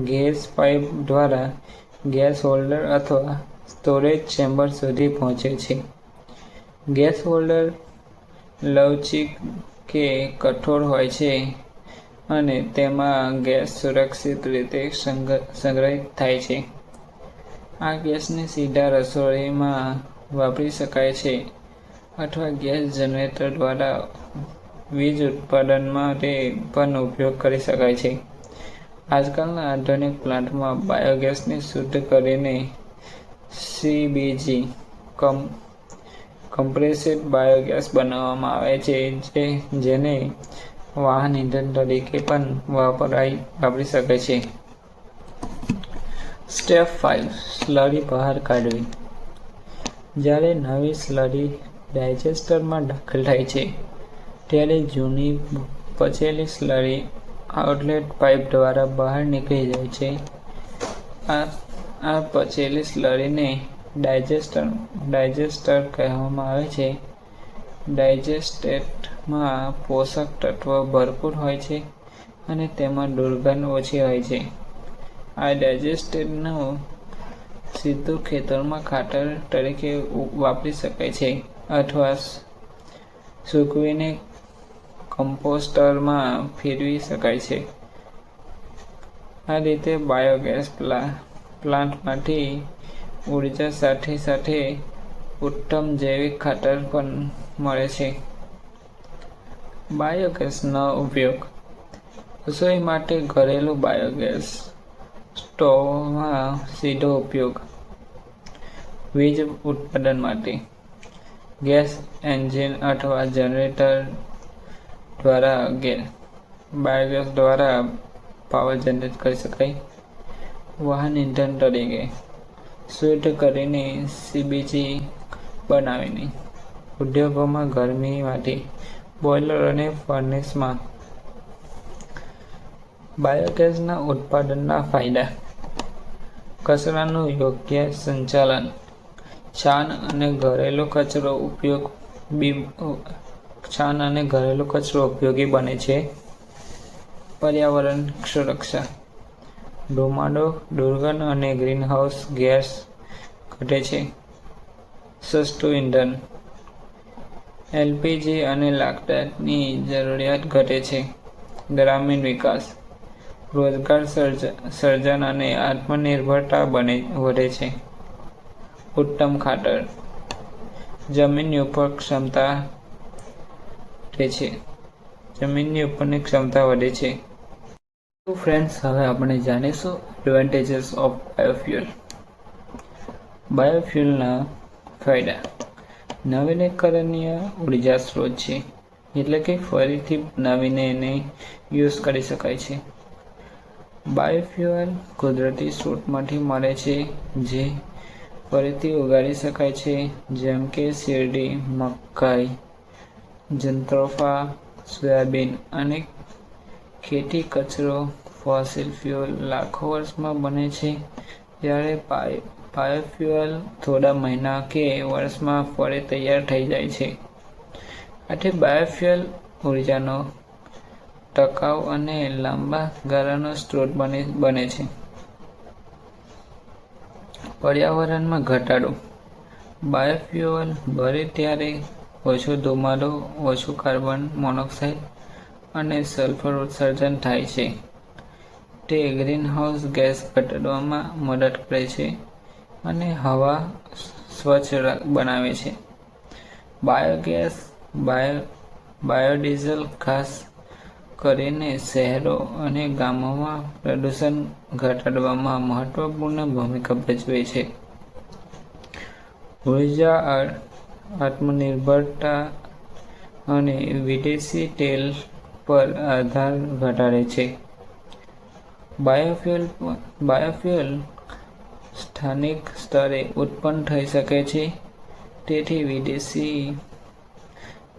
ગેસ પાઇપ દ્વારા ગેસ હોલ્ડર અથવા સ્ટોરેજ ચેમ્બર સુધી પહોંચે છે. ગેસ હોલ્ડર લવચીક કે કઠોર હોય છે અને તેમાં ગેસ સુરક્ષિત રીતે સંગ્રહિત થાય છે. આ ગેસને સીધા રસોઈમાં વાપરી શકાય છે અથવા ગેસ જનરેટર દ્વારા વીજ ઉત્પાદન માટે પણ ઉપયોગ કરી શકાય છે. આજકાલના આધુનિક પ્લાન્ટમાં બાયોગેસને શુદ્ધ કરીને CBG કમ્પ્રેસ્ડ બાયોગેસ બનાવવામાં આવે છે, જેને વાહન ઇંધણ તરીકે પણ વાપરી શકાય છે. સ્ટેપ 5, સ્લરી બહાર કાઢવી. જ્યારે નવી સ્લરી ડાયજેસ્ટરમાં દાખલ થાય છે, ત્યારે જૂની પચેલી સ્લરી આઉટલેટ પાઇપ દ્વારા બહાર નીકળી જાય છે. આ પચેલી સ્લરીને ડાયજેસ્ટર કહેવામાં આવે છે. ડાયજેસ્ટેટમાં પોષક તત્વો ભરપૂર હોય છે અને તેમાં દુર્ગંધ ઓછી હોય છે. આ ડાયજેસ્ટેટનું સીધું ખેતરમાં ખાતર તરીકે વાપરી શકાય છે અથવા સૂકવીને કમ્પોસ્ટરમાં ફેરવી શકાય છે. આ રીતે બાયોગેસ પ્લાન્ટમાંથી ઉર્જા સાથે સાથે ઉત્તમ જૈવિક ખાતર પણ મળે છે. બાયોગેસનો ઉપયોગ. રસોઈ માટે ઘરેલું બાયોગેસ સ્ટોવમાં સીધો ઉપયોગ. વીજ ઉત્પાદન માટે ગેસ એન્જિન અથવા જનરેટર દ્વારા બાયોગેસ દ્વારા પાવર જનરેટ કરી શકાય. વાહન ઇંધણ તરીકે શુદ્ધ કરીને સીબીજી બનાવીને ઉદ્યોગોમાં ગરમી માટે બોઇલર અને ફર્નેસમાં બાયોગેસના ઉત્પાદનના ફાયદા. કચરાનું યોગ્ય સંચાલન. છાણ અને ઘરેલું કચરો ઉપયોગી બને છે. પર્યાવરણ સુરક્ષા. ધુમાડો, દુર્ગંધ અને ગ્રીનહાઉસ ગેસ ઘટે છે. સસ્તું ઇંધણ. એલપીજી અને લાકડાની જરૂરિયાત ઘટે છે. ગ્રામીણ વિકાસ. રોજગાર સર્જન અને આત્મનિર્ભરતા વધે છે. ઉત્તમ ખાતર. જમીનની ઉપરની ક્ષમતા વધે છે. તો ફ્રેન્ડ્સ, હવે આપણે જાણીશું એડવાન્ટેજીસ ઓફ બાયોફ્યુઅલ. બાયોફ્યુઅલના ફાયદા. નવીનીકરણીય ઉર્જા સ્ત્રોત છે, એટલે કે ફરીથી બનાવીને એને યુઝ કરી શકાય છે. બાયોફ્યુઅલ કુદરતી સ્ત્રોતમાંથી મળે છે જે ફરીથી ઉગાડી શકાય છે, જેમ કે શેરડી, મકાઈ, જંત્રોફા, સોયાબીન અને ખેતી કચરો. ફોસિલ ફ્યુઅલ લાખો વર્ષમાં બને છે, જ્યારે બાયોફ્યુઅલ થોડા મહિના કે વર્ષમાં ફરી તૈયાર થઈ જાય છે. આથી બાયોફ્યુઅલ ઉર્જાનો ટકાઉ અને લાંબા ગાળાનો સ્ત્રોત બને છે. પર્યાવરણમાં ઘટાડો. બાયોફ્યુઅલ બળે ત્યારે ઓછો ધુમાડો, ઓછું કાર્બન મોનોક્સાઇડ અને સલ્ફર ઉત્સર્જન થાય છે. તે ગ્રીનહાઉસ ગેસ ઘટાડવામાં મદદ કરે છે અને હવા સ્વચ્છ બનાવે છે. બાયોગેસ. બાયોડીઝલ ખાસ કરીને શહેરો અને ગામોમાં પ્રદૂષણ ઘટાડવામાં મહત્વપૂર્ણ ભૂમિકા ભજવે છે. ઉર્જા આત્મનિર્ભરતા અને વિદેશી તેલ પર આધાર ઘટાડે છે. બાયોફ્યુઅલ સ્થાનિક સ્તરે ઉત્પન્ન થઈ શકે છે, તેથી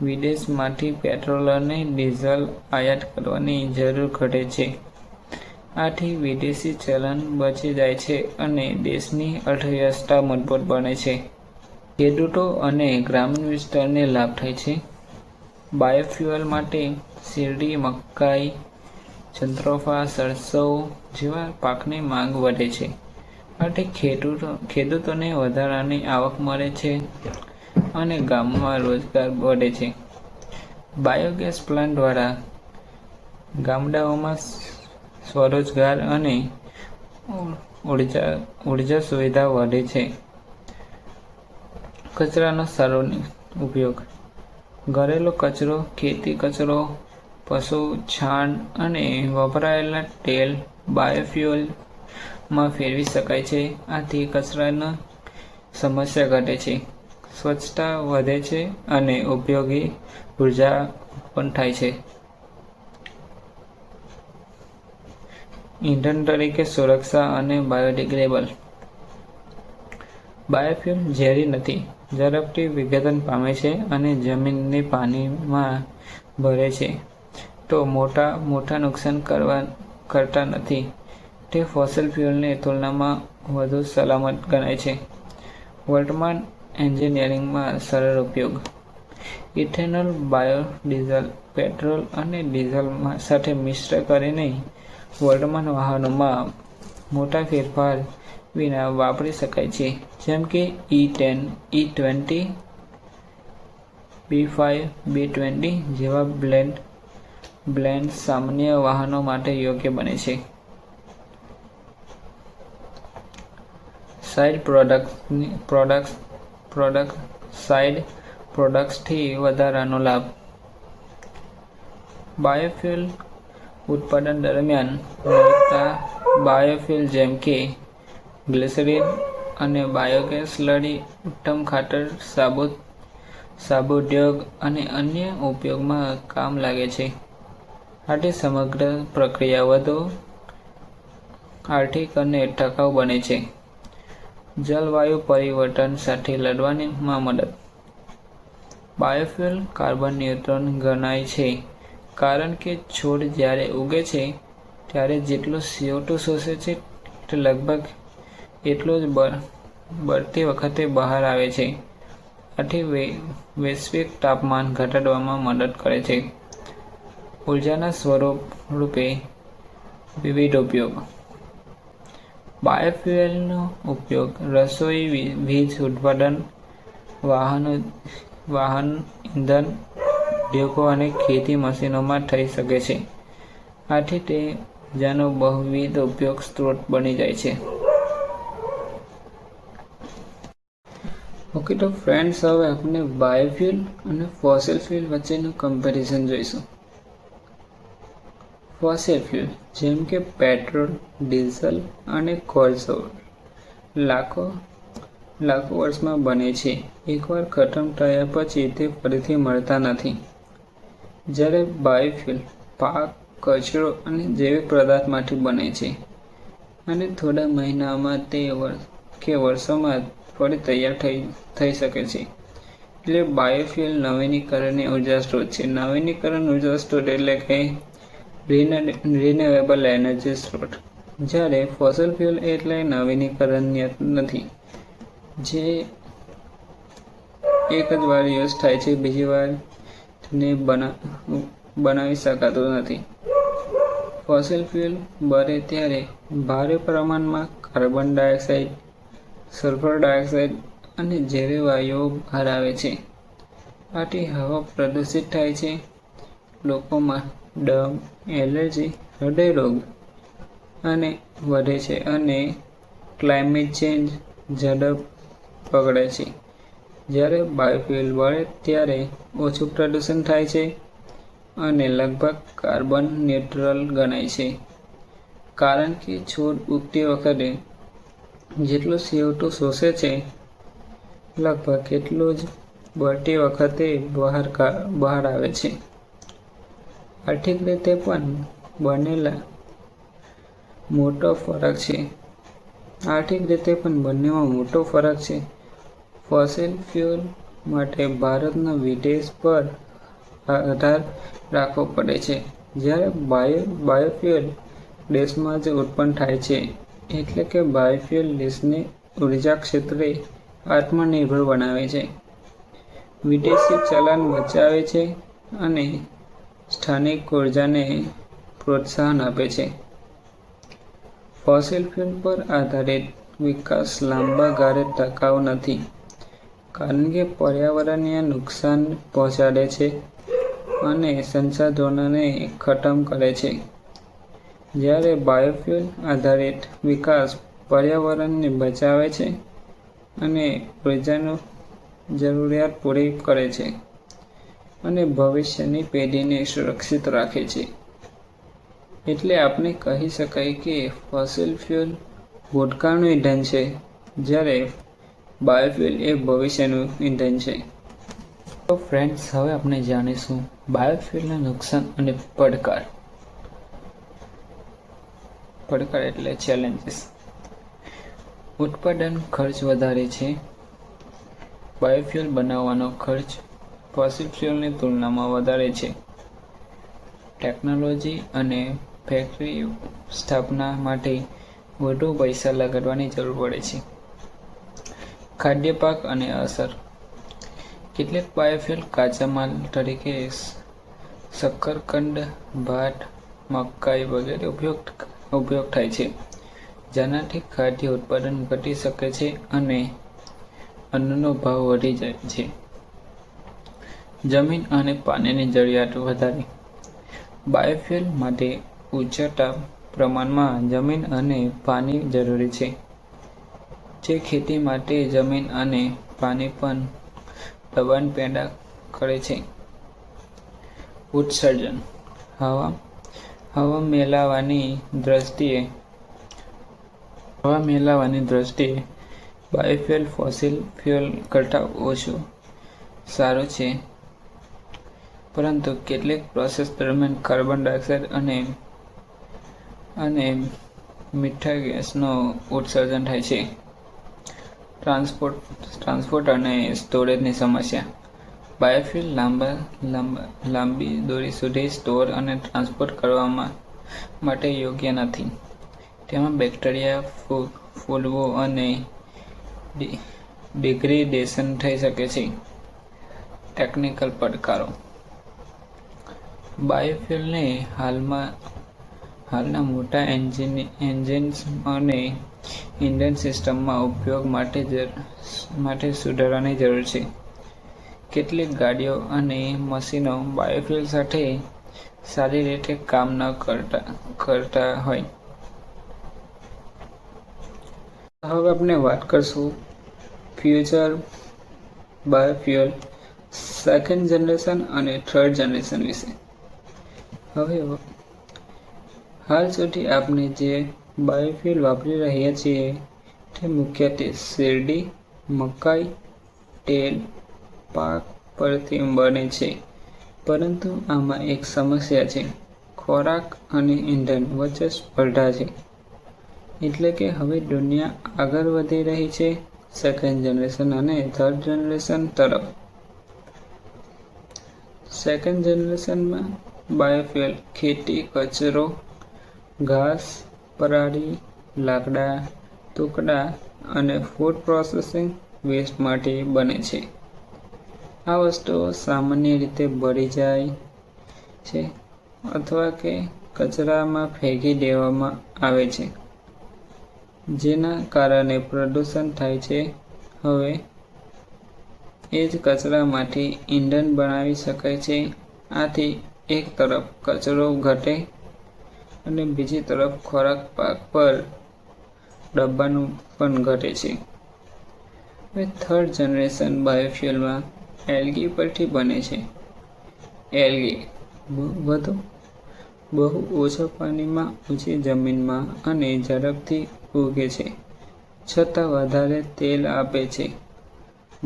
વિદેશમાંથી પેટ્રોલ અને ડીઝલ આયાત કરવાની જરૂર ઘટે છે. આથી વિદેશી ચલણ બચી જાય છે અને દેશની અર્થવ્યવસ્થા મજબૂત બને છે. ખેડૂતો અને ગ્રામીણ વિસ્તારને લાભ થાય છે. બાયોફ્યુઅલ માટે શેરડી, મકાઈ, જંત્રોફા, સરસવ જેવા પાકની માંગ વધે છે. આથી ખેડૂતોને વધારાની આવક મળે છે અને ગામમાં રોજગાર વધે છે. બાયોગેસ પ્લાન્ટ દ્વારા ગામડાઓમાં સ્વરોજગાર અને ઉર્જા સુવિધા વધે છે. કચરાનો સારો ઉપયોગ. ઘરેલું કચરો, ખેતી કચરો, પશુ છાણ અને વપરાયેલા તેલ બાયોફ્યુઅલમાં ફેરવી શકાય છે. આથી કચરાની સમસ્યા ઘટે છે, સ્વચ્છતા વધે છે અને ઉપયોગી ઉર્જા ઉત્પન્ન થાય છે. ઇંધણ તરીકે સુરક્ષા અને બાયોડિગ્રેડેબલ. બાયોફ્યુઅલ ઝેરી નથી, ઝડપથી વિઘટન પામે છે અને જમીનને પાણીમાં ભરે છે, તો મોટા નુકસાન કરતા નથી. તે ફોસિલ ફ્યુઅલની તુલનામાં વધુ સલામત ગણાય છે. વર્તમાન એન્જિનિયરિંગમાં સરળ ઉપયોગ. ઇથેનોલ બાયોડીઝલ પેટ્રોલ અને ડીઝલ સાથે મિશ્ર કરીને વર્તમાન વાહનોમાં મોટા ફેરફાર વિના વાપરી શકાય છે, જેમ કે E10, E20, B5, B20 જેવા બ્લેન્ડ સામાન્ય વાહનો માટે યોગ્ય બને છે. સાઇડ પ્રોડક્ટ્સથી વધારાનો લાભ. બાયોફ્યુઅલ ઉત્પાદન દરમિયાન મળતા બાયોફ્યુઅલ જેમ કે ગ્લિસરીન અને બાયોગેસ સ્લરી ઉત્તમ ખાતર, સાબુ ઉદ્યોગ અને અન્ય ઉપયોગમાં કામ લાગે છે. આથી સમગ્ર પ્રક્રિયા વધુ આર્થિક અને ટકાઉ બને છે. જલવાયુ પરિવર્તન સાથે લડવામાં મદદ. બાયોફ્યુલ કાર્બન ન્યુટ્રલ ગણાય છે કારણ કે છોડ જ્યારે ઉગે છે ત્યારે જેટલો CO2 શોષે છે તે લગભગ એટલો જ બળતી વખતે બહાર આવે છે. આથી વૈશ્વિક તાપમાન ઘટાડવામાં મદદ કરે છે. ઉર્જાના સ્વરૂપ રૂપે વિવિધ ઉપયોગ. બાયોફ્યુઅલનો ઉપયોગ રસોઈ, વીજ ઉત્પાદન, વાહન ઇંધન ઉદ્યોગો અને ખેતી મશીનોમાં થઈ શકે છે. આથી તે ઉર્જાનો બહુવિધ ઉપયોગ સ્ત્રોત બની જાય છે. ઓકે તો ફ્રેન્ડ્સ, હવે આપણે બાયોફ્યુલ અને ફોસિલ ફ્યુલ વચ્ચેનું કમ્પેરિઝન જોઈશું. ફોસિલ ફ્યુલ જેમ કે પેટ્રોલ, ડીઝલ અને કોલસો લાખો વર્ષમાં બને છે. એકવાર ખતમ થયા પછી તે ફરીથી મળતા નથી. જ્યારે બાયોફ્યુલ પાક, કચરો અને જૈવિક પદાર્થમાંથી બને છે અને થોડા મહિનામાં કે વર્ષોમાં ફરી તૈયાર થઈ શકે છે. એટલે બાયોફ્યુલ નવીનીકરણીય ઉર્જા સ્ત્રોત છે. નવીનીકરણ ઉર્જા સ્ત્રોત એટલે કે રિન્યુએબલ એનર્જી સ્ત્રોત. જ્યારે ફોસિલ ફ્યુલ એટલે નવીનીકરણીય નથી, જે એક જ વાર યુઝ થાય છે, બીજી વાર તેને બનાવી શકાતું નથી. ફોસિલ ફ્યુલ બળે ત્યારે ભારે પ્રમાણમાં કાર્બન ડાયોક્સાઇડ, સલ્ફર ડાયોક્સાઇડ અને ઝેરી વાયુઓ બહાર આવે છે. આથી હવા પ્રદૂષિત થાય છે, લોકોમાં દમ, એલર્જી, હૃદય રોગ અને વધે છે અને ક્લાઇમેટ ચેન્જ ઝડપ પકડે છે. જ્યારે બાયોફ્યુલ બળે ત્યારે ઓછું પ્રદૂષણ થાય છે અને લગભગ કાર્બન ન્યુટ્રલ ગણાય છે, કારણ કે છોડ ઉગતી વખતે જેટલો CO2 શોષે છે લગભગ એટલું જ બળતી વખતે બહાર આવે છે. આર્થિક રીતે પણ બંનેમાં મોટો ફરક છે. ફોસિલ ફ્યુલ માટે ભારતના વિદેશ પર આધાર રાખવો પડે છે, જ્યારે બાયોફ્યુલ દેશમાં જ ઉત્પન્ન થાય છે. એટલે કે બાયોફ્યુલ દેશને ઉર્જા ક્ષેત્રે આત્મનિર્ભર બનાવે છે, વિદેશી ચલણ બચાવે છે અને સ્થાનિક ઉર્જાને પ્રોત્સાહન આપે છે. ફોસિલ ફ્યુલ પર આધારિત વિકાસ લાંબા ગાળે ટકાઉ નથી, કારણ કે પર્યાવરણને નુકસાન પહોંચાડે છે અને સંસાધનોને ખતમ કરે છે. જ્યારે બાયોફ્યુલ આધારિત વિકાસ પર્યાવરણને બચાવે છે અને ઉર્જાની જરૂરિયાત પૂરી કરે છે અને ભવિષ્યની પેઢીને સુરક્ષિત રાખે છે. એટલે આપણે કહી શકાય કે ફોસિલ ફ્યુલ ભૂતકાળનું ઇંધણ છે, જ્યારે બાયોફ્યુલ એ ભવિષ્યનું ઇંધણ છે. તો ફ્રેન્ડ્સ, હવે આપણે જાણીશું બાયોફ્યુલના નુકસાન અને પડકાર. પડકાર એટલે ચેલેન્જીસ. ઉત્પાદન ખર્ચ વધારે છે. બાયોફ્યુલ બનાવવાનો ખર્ચ ફોસિલ ફ્યુલની તુલનામાં વધારે છે. ટેકનોલોજી અને ફેક્ટરી સ્થાપના માટે વધુ પૈસા લગાડવાની જરૂર પડે છે. ખાદ્ય પાક અને અસર. કેટલીક બાયોફ્યુલ કાચા માલ તરીકે શક્કરકંદ, ભાત, મકાઈ વગેરે ઉપયોગ થાય છે, જેનાથી ખાદ્ય ઉત્પાદન ઘટી શકે છે અને અન્નનો ભાવ વધી જાય છે. જમીન અને પાણીની જરૂરિયાત વધારે. બાયોફ્યુલ માટે ઊંચા પ્રમાણમાં જમીન અને પાણી જરૂરી છે, જે ખેતી માટે જમીન અને પાણી પર દબાણ પેદા કરે છે. ઉત્સર્જન. હવા મેળવવાની દ્રષ્ટિએ બાયોફ્યુલ ફોસિલ ફ્યુલ કરતાં ઓછું સારું છે, પરંતુ કેટલીક પ્રોસેસ દરમિયાન કાર્બન ડાયોક્સાઇડ અને મીઠા ગેસનું ઉત્સર્જન થાય છે. ટ્રાન્સપોર્ટ અને સ્ટોરેજની સમસ્યા. બાયોફ્યુલ લાંબી દૂરી સુધી સ્ટોર અને ટ્રાન્સપોર્ટ કરવા માટે યોગ્ય નથી. તેમાં બેક્ટેરિયા ફૂલવું અને ડિગ્રેડેશન થઈ શકે છે. ટેકનિકલ પડકારો. બાયોફ્યુલને હાલના મોટા એન્જિન્સ અને ઇંધણ સિસ્ટમમાં ઉપયોગ માટે સુધારાની જરૂર છે. કેટલીક ગાડીઓ અને મશીનો બાયોફ્યુલ સાથે સારી રીતે કામ ન કરતા હોય. હવે આપણે વાત કરશું ફ્યુચર બાયોફ્યુલ સેકન્ડ જનરેશન અને થર્ડ જનરેશન વિશે. હવે હાલ સુધી આપણે જે બાયોફ્યુલ વાપરી રહ્યા છીએ તે મુખ્યત્વે શેરડી, મકાઈ, તેલ, પાક પરથી બને છે. પરંતુ આમાં એક સમસ્યા છે. ખોરાક અને ઇંધણ વચ્ચે સ્પર્ધા છે. એટલે કે હવે દુનિયા આગળ વધી રહી છે સેકન્ડ જનરેશન અને થર્ડ જનરેશન તરફ. સેકન્ડ જનરેશનમાં બાયોફ્યુલ ખેતી કચરો, ઘાસ, પરાળી, લાકડા, ટુકડા અને ફૂડ પ્રોસેસિંગ વેસ્ટમાંથી બને છે. આ વસ્તુઓ સામાન્ય રીતે બળી જાય છે અથવા કે કચરામાં ફેંકી દેવામાં આવે છે, જેના કારણે પ્રદૂષણ થાય છે. હવે એ જ કચરામાંથી ઇંધણ બનાવી શકાય છે. આથી એક તરફ કચરો ઘટે અને બીજી તરફ ખોરાક પાક પર દબાણ પણ ઘટે છે. હવે થર્ડ જનરેશન બાયોફ્યુલમાં એલ્ગી પરથી બને છે. એલ્ગી બહુ ઓછા પાણીમાં, ઊંચી જમીનમાં અને ઝડપથી ઉગે છે, છતાં વધારે તેલ આપે છે.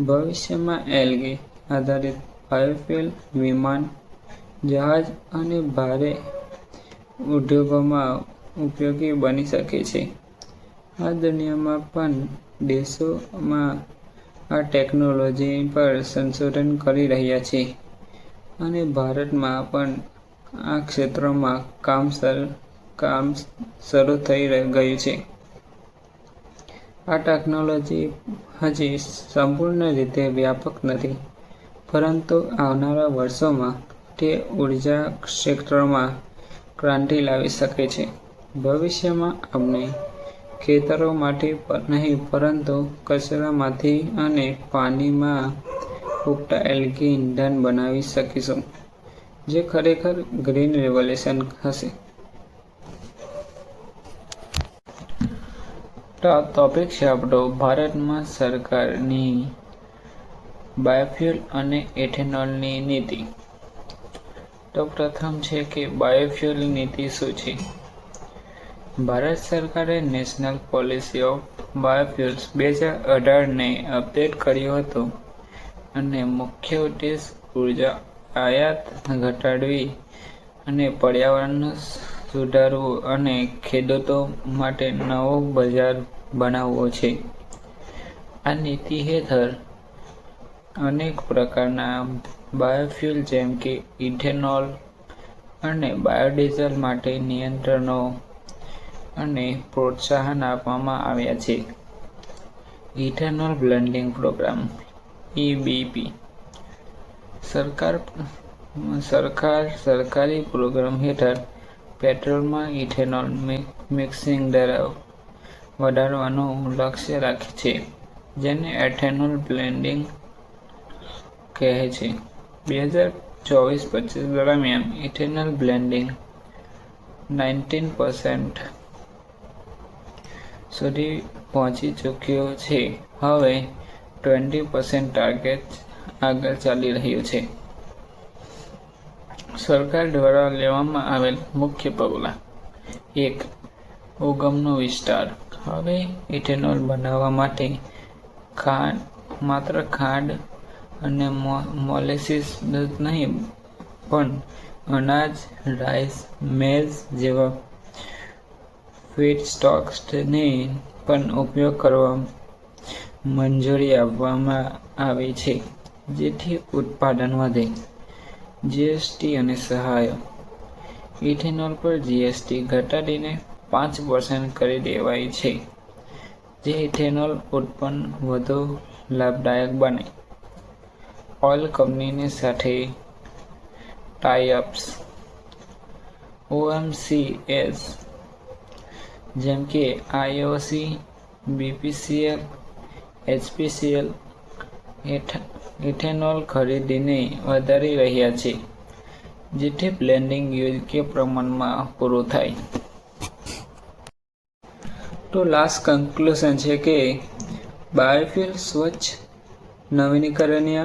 ભવિષ્યમાં એલ્ગી આધારિત બાયોફ્યુલ વિમાન, જહાજ અને ભારે ઉદ્યોગોમાં ઉપયોગી બની શકે છે. આ દુનિયામાં પણ દેશોમાં આ ટેકનોલોજી પર સંશોધન કરી રહ્યા છે અને ભારતમાં પણ આ ક્ષેત્રમાં કામ શરૂ થઈ ગયું છે. આ ટેકનોલોજી હજી સંપૂર્ણ રીતે વ્યાપક નથી, પરંતુ આવનારા વર્ષોમાં તે ઉર્જા ક્ષેત્રમાં ક્રાંતિ લાવી શકે છે. ભવિષ્યમાં આપણે ખેતરોમાંથી નહીં પરંતુ કચરામાંથી અને પાણીમાં ઉગતા એલ્ગી ઇંધણ બનાવી શકીશું, જે ખરેખર ગ્રીન રેવોલ્યુશન હશે. તો આ ટોપિક છે આપણો ભારતમાં સરકારની બાયોફ્યુલ અને ઇથેનોલની નીતિ. તો પ્રથમ છે કે બાયોફ્યુલ નીતિ શું છે? ભારત સરકારે નેશનલ પોલિસી ઓફ બાયોફ્યુલ્સ 2018ને અપડેટ કર્યો હતો અને મુખ્ય ઉદ્દેશ ઉર્જા આયાત ઘટાડવી અને પર્યાવરણને સુધારવું અને ખેડૂતો માટે નવો બજાર બનાવવો છે. આ નીતિ હેઠળ અનેક પ્રકારના બાયોફ્યુલ જેમ કે ઇથેનોલ અને બાયોડીઝલ માટે નિયંત્રણો અને પ્રોત્સાહન આપવામાં આવ્યા છે. ઇથેનોલ બ્લેન્ડિંગ પ્રોગ્રામ (EBP) સરકારી પ્રોગ્રામ હેઠળ પેટ્રોલમાં ઇથેનોલ મિક્સિંગ દર વધારવાનું લક્ષ્ય રાખે છે, જેને ઇથેનોલ બ્લેન્ડિંગ કહે છે. 2024-25 દરમિયાન ઇથેનોલ બ્લેન્ડિંગ 19% સુધી પહોંચી ચૂક્યો છે. હવે 20% ટાર્ગેટ આગળ ચાલી રહ્યું છે. સરકાર દ્વારા લેવામાં આવેલ મુખ્ય પગલાં. 1. ઉગમનો વિસ્તાર. હવે ઇથેનોલ બનાવવા માટે માત્ર ખાંડ અને મોલેસીસ જ નહીં, પણ અનાજ, રાઈસ, મેઝ જેવા ફીડસ્ટોક્સને પણ ઉપયોગ કરવા મંજૂરી આપવામાં આવી છે, જેથી ઉત્પાદન વધે. જીએસટી અને સહાય. ઇથેનોલ પર જીએસટી ઘટાડીને 5% કરી દેવાઈ છે, જે ઇથેનોલ ઉત્પન્ન વધુ લાભદાયક બને. ઓઇલ કંપનીની સાથે ટાઈ-અપ્સ. OMCs જેમ કે IOC, BPCL, HPCL ઇથેનોલ ખરીદીને વધારી રહ્યા છે, જેથી બ્લેન્ડિંગ યોગ્ય પ્રમાણમાં પૂરું થાય. તો લાસ્ટ કન્ક્લુઝન છે કે બાયોફ્યુલ સ્વચ્છ, નવીનીકરણીય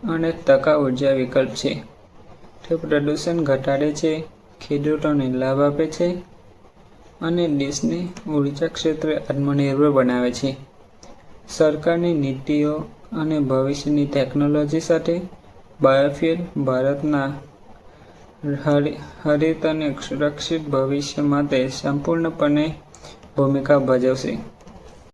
અને ટકાઉ ઉર્જા વિકલ્પ છે. તે પ્રદૂષણ ઘટાડે છે, ખેડૂતોને લાભ આપે છે અને દેશને ઉર્જા ક્ષેત્રે આત્મનિર્ભર બનાવે છે. સરકારની નીતિઓ અને ભવિષ્યની ટેકનોલોજી સાથે બાયોફ્યુલ ભારતના હરિત અને સુરક્ષિત ભવિષ્ય માટે સંપૂર્ણપણે ભૂમિકા ભજવશે.